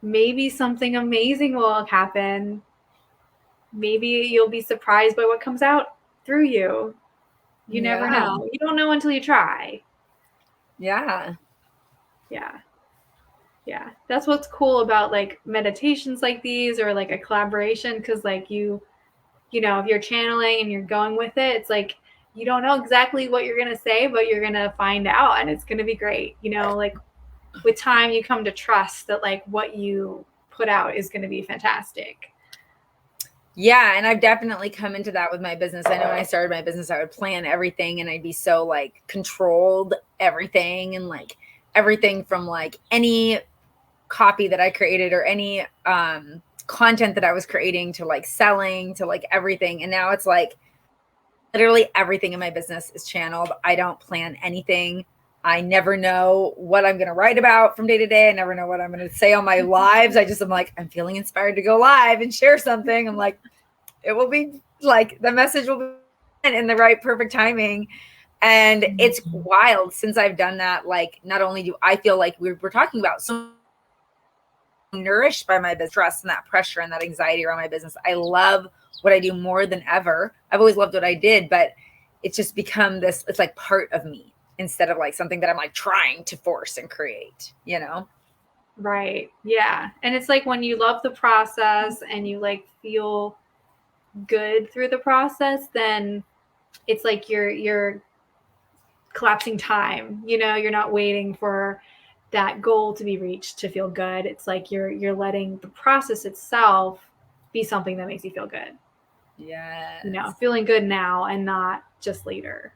maybe something amazing will happen. Maybe you'll be surprised by what comes out through you. You never Yeah. know. You don't know until you try. Yeah. Yeah. Yeah. That's what's cool about like meditations like these or like a collaboration. Cause like if you're channeling and you're going with it, it's like you don't know exactly what you're going to say, but you're going to find out and it's going to be great. Like with time, you come to trust that like what you put out is going to be fantastic. Yeah, and I've definitely come into that with my business. I know when I started my business, I would plan everything and I'd be so like controlled everything and like everything from like any copy that I created or any content that I was creating to like selling to like everything. And now it's like literally everything in my business is channeled. I don't plan anything. I never know what I'm going to write about from day to day. I never know what I'm going to say on my lives. I'm like, I'm feeling inspired to go live and share something. I'm like, it will be like the message will be in the right perfect timing. And it's wild since I've done that. Like, not only do I feel like we're talking about so nourished by my business, stress and that pressure and that anxiety around my business. I love what I do more than ever. I've always loved what I did, but it's just become this, it's like part of me instead of like something that I'm like trying to force and create, Right. Yeah. And it's like when you love the process and you like feel good through the process, then it's like you're collapsing time. You're not waiting for that goal to be reached to feel good. It's like you're letting the process itself be something that makes you feel good. Yes. Feeling good now and not just later.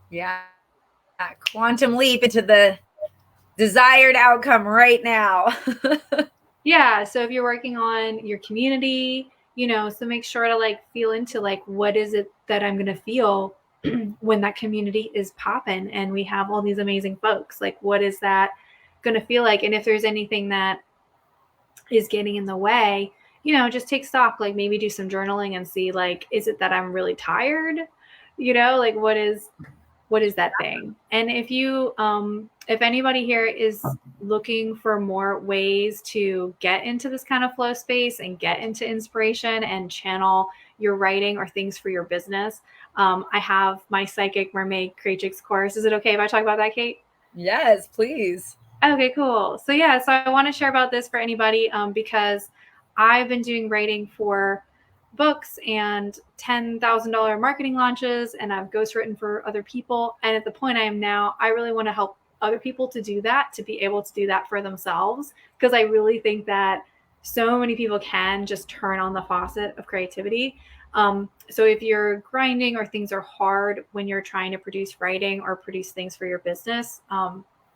Yeah. Quantum leap into the desired outcome right now. Yeah. So if you're working on your community, so make sure to like feel into like what is it that I'm gonna feel when that community is popping and we have all these amazing folks. Like what is that gonna feel like? And if there's anything that is getting in the way, just take stock, like maybe do some journaling and see like, is it that I'm really tired? Like what is that thing? And if anybody here is looking for more ways to get into this kind of flow space and get into inspiration and channel your writing or things for your business, I have my Psychic Mermaid Kratrix course. Is it okay if I talk about that, Kate? Yes, please. Okay, cool. So yeah, so I want to share about this for anybody because I've been doing writing for books and $10,000 marketing launches, and I've ghostwritten for other people. And at the point I am now, I really want to help other people to do that, to be able to do that for themselves, because I really think that so many people can just turn on the faucet of creativity. So if you're grinding or things are hard when you're trying to produce writing or produce things for your business,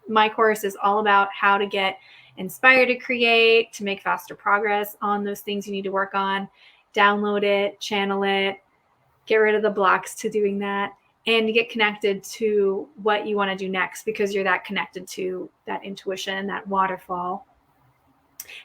my course is all about how to get inspired to create, to make faster progress on those things you need to work on. Download it, channel it, get rid of the blocks to doing that, and get connected to what you want to do next because you're that connected to that intuition, that waterfall.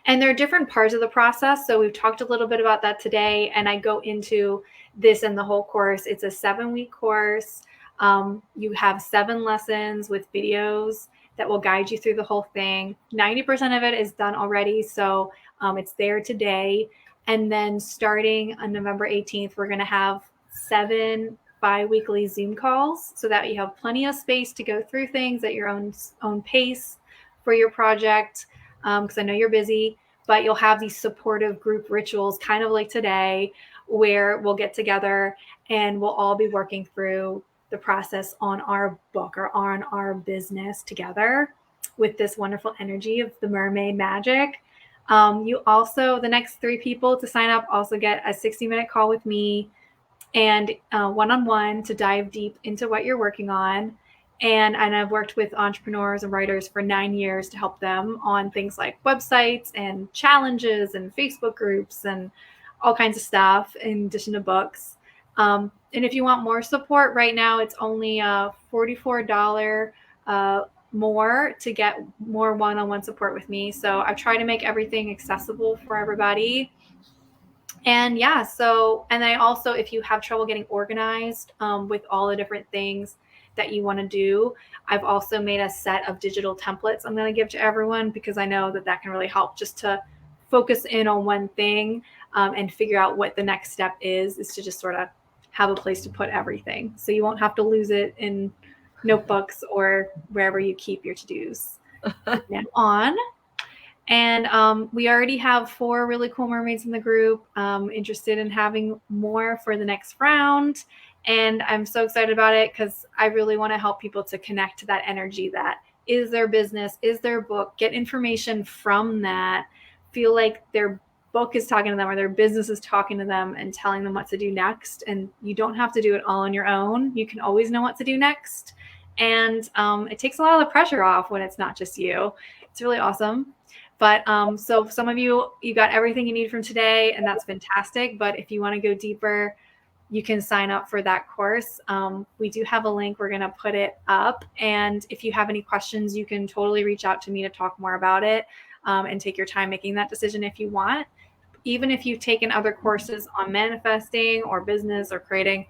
And there are different parts of the process. So we've talked a little bit about that today, and I go into this in the whole course. It's a 7-week course. You have 7 lessons with videos that will guide you through the whole thing. 90% of it is done already, so it's there today. And then starting on November 18th, we're going to have 7 bi-weekly Zoom calls so that you have plenty of space to go through things at your own pace for your project, because I know you're busy, but you'll have these supportive group rituals, kind of like today, where we'll get together and we'll all be working through the process on our book or on our business together with this wonderful energy of the mermaid magic. You also, the next 3 people to sign up also get a 60-minute call with me and one-on-one to dive deep into what you're working on. And I've worked with entrepreneurs and writers for 9 years to help them on things like websites and challenges and Facebook groups and all kinds of stuff in addition to books. And if you want more support right now, it's only $44 more to get more one-on-one support with me. So I try to make everything accessible for everybody. And yeah, so, and I also, if you have trouble getting organized with all the different things that you want to do. I've also made a set of digital templates I'm going to give to everyone, because I know that that can really help just to focus in on one thing, and figure out what the next step is to just sort of have a place to put everything. So you won't have to lose it in notebooks or wherever you keep your to-dos from now on. And we already have 4 really cool mermaids in the group, interested in having more for the next round. And I'm so excited about it because I really want to help people to connect to that energy that is their business, is their book, get information from that, feel like their book is talking to them or their business is talking to them and telling them what to do next. And you don't have to do it all on your own. You can always know what to do next. And it takes a lot of the pressure off when it's not just you. It's really awesome. But so some of you got everything you need from today, and that's fantastic. But if you want to go deeper, you can sign up for that course. We do have a link. We're going to put it up. And if you have any questions, you can totally reach out to me to talk more about it, and take your time making that decision if you want. Even if you've taken other courses on manifesting or business or creating,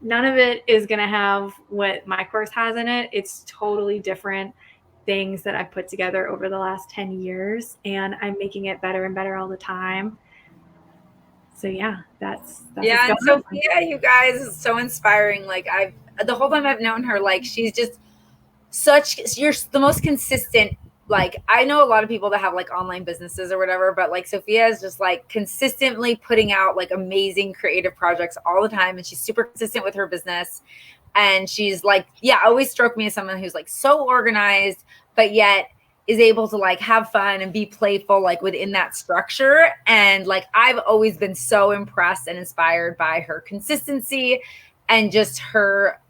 none of it is going to have what my course has in it. It's totally different things that I've put together over the last 10 years, and I'm making it better and better all the time. So yeah, that's yeah. And Sophia, you guys, is so inspiring. Like the whole time I've known her, like she's just you're the most consistent. Like I know a lot of people that have like online businesses or whatever, but like Sophia is just like consistently putting out like amazing creative projects all the time. And she's super consistent with her business. And she's like, yeah, always struck me as someone who's like so organized, but yet is able to like have fun and be playful, like within that structure. And like, I've always been so impressed and inspired by her consistency and just her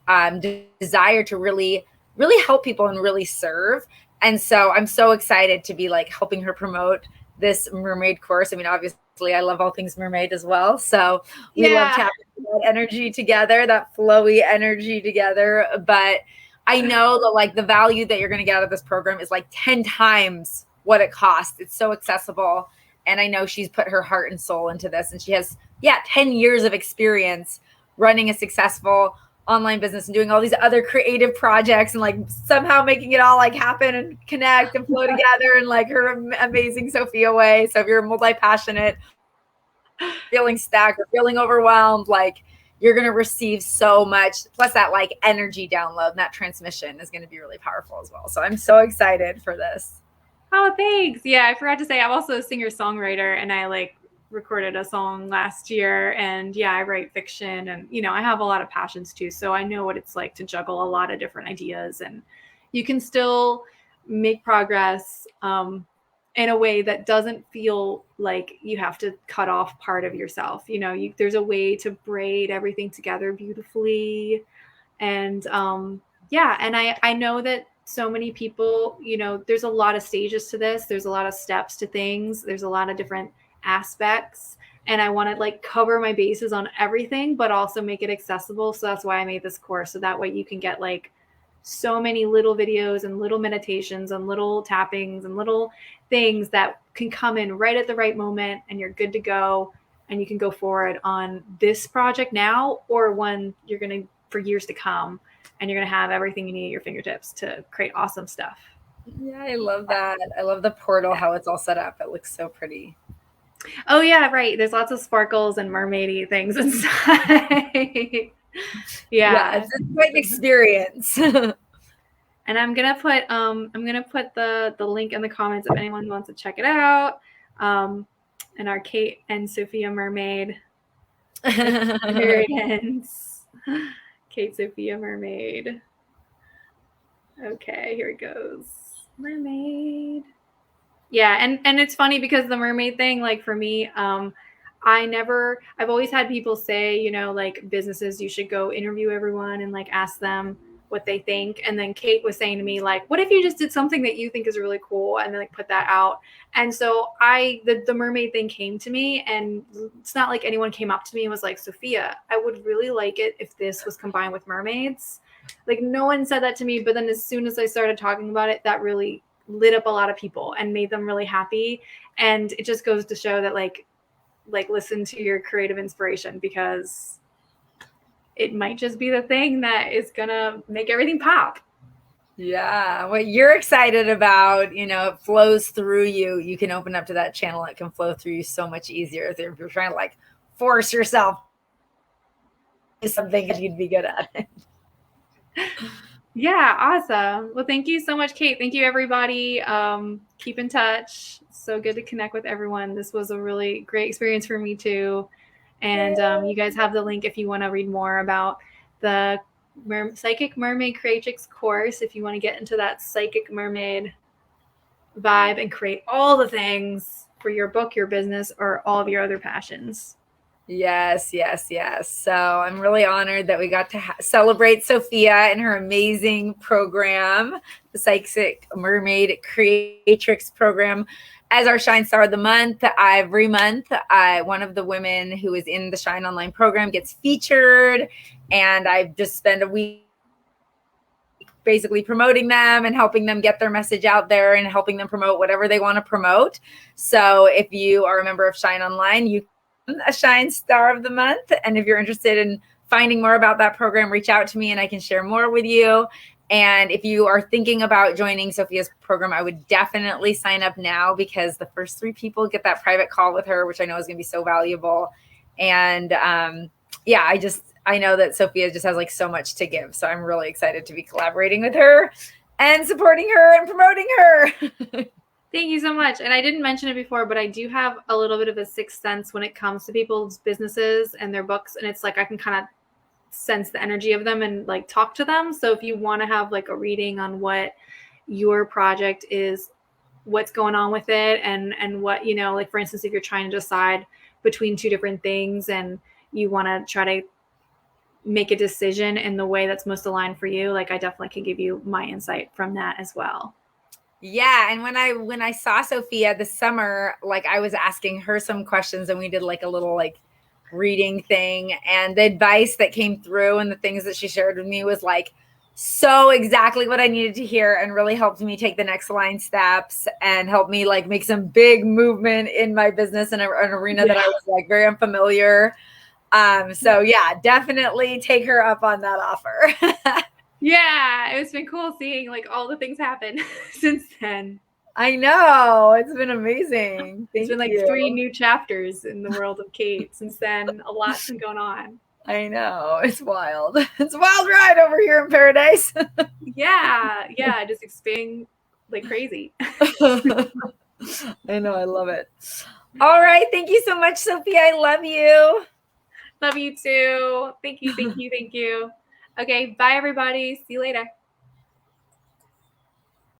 desire to really, really help people and really serve. And so I'm so excited to be like helping her promote this mermaid course. I mean, obviously I love all things mermaid as well. So we love tapping that energy together, that flowy energy together. But I know that like the value that you're going to get out of this program is like 10 times what it costs. It's so accessible. And I know she's put her heart and soul into this. And she has, 10 years of experience running a successful online business and doing all these other creative projects and like somehow making it all like happen and connect and flow together in like her amazing Sophia way. So if you're multi-passionate, feeling stacked or feeling overwhelmed, like you're going to receive so much. Plus that like energy download and that transmission is going to be really powerful as well. So I'm so excited for this. Oh, thanks. Yeah, I forgot to say I'm also a singer-songwriter, and I like recorded a song last year, and I write fiction, and I have a lot of passions too, so I know what it's like to juggle a lot of different ideas, and you can still make progress in a way that doesn't feel like you have to cut off part of yourself. There's a way to braid everything together beautifully, and and I know that so many people, there's a lot of stages to this, there's a lot of steps to things, there's a lot of different aspects, and I want to like cover my bases on everything, but also make it accessible. So that's why I made this course, so that way you can get like so many little videos and little meditations and little tappings and little things that can come in right at the right moment, and you're good to go, and you can go forward on this project now or one you're going to for years to come, and you're going to have everything you need at your fingertips to create awesome stuff. Yeah, I love that. I love the portal, how it's all set up. It looks so pretty. Oh yeah, right. There's lots of sparkles and mermaidy things inside. Yeah, it's a great experience. And I'm gonna put the link in the comments if anyone wants to check it out. And our Kate and Sophia Mermaid experience. Kate Sophia Mermaid. Okay, here it goes. Mermaid. Yeah, and it's funny because the mermaid thing, like for me, I've always had people say, like businesses, you should go interview everyone and like ask them what they think. And then Kate was saying to me, like, what if you just did something that you think is really cool and then like put that out? And so the mermaid thing came to me, and it's not like anyone came up to me and was like, Sophia, I would really like it if this was combined with mermaids. Like no one said that to me, but then as soon as I started talking about it, that really lit up a lot of people and made them really happy. And it just goes to show that like listen to your creative inspiration, because it might just be the thing that is gonna make everything pop. Yeah, what you're excited about, it flows through you. You can open up to that channel. It can flow through you so much easier. If you're trying to like force yourself to something that you'd be good at it. Yeah, awesome. Well, thank you so much, Kate. Thank you, everybody. Keep in touch. So good to connect with everyone. This was a really great experience for me too. And you guys have the link if you want to read more about the Psychic Mermaid Kratrix course, if you want to get into that Psychic Mermaid vibe and create all the things for your book, your business, or all of your other passions. Yes, yes, yes. So I'm really honored that we got to celebrate Sophia and her amazing program, the Psychic Mermaid Creatrix program, as our Shine Star of the Month. Every month, one of the women who is in the Shine Online program gets featured, and I just spend a week basically promoting them and helping them get their message out there and helping them promote whatever they want to promote. So if you are a member of Shine Online, you a Shine Star of the Month. And if you're interested in finding more about that program, reach out to me and I can share more with you. And if you are thinking about joining Sophia's program, I would definitely sign up now, because the first 3 people get that private call with her, which I know is going to be so valuable. And I know that Sophia just has like so much to give. So I'm really excited to be collaborating with her and supporting her and promoting her. Thank you so much. And I didn't mention it before, but I do have a little bit of a sixth sense when it comes to people's businesses and their books. And it's like I can kind of sense the energy of them and like talk to them. So if you want to have like a reading on what your project is, what's going on with it, and what, like for instance, if you're trying to decide between 2 different things and you want to try to make a decision in the way that's most aligned for you, like I definitely can give you my insight from that as well. Yeah, and when I saw Sophia this summer, like I was asking her some questions and we did like a little like reading thing, and the advice that came through and the things that she shared with me was like so exactly what I needed to hear, and really helped me take the next line steps and helped me like make some big movement in my business in an arena that I was like very unfamiliar. So yeah, definitely take her up on that offer. Yeah, it's been cool seeing like all the things happen since then. I know, it's been amazing. It's been like 3 new chapters in the world of Kate since then. A lot's been going on. I know, it's wild. It's a wild ride over here in paradise. Yeah, just expanding like crazy. I know, I love it. All right, thank you so much, Sophia. I love you. Love you too. Thank you. Okay, bye everybody. See you later.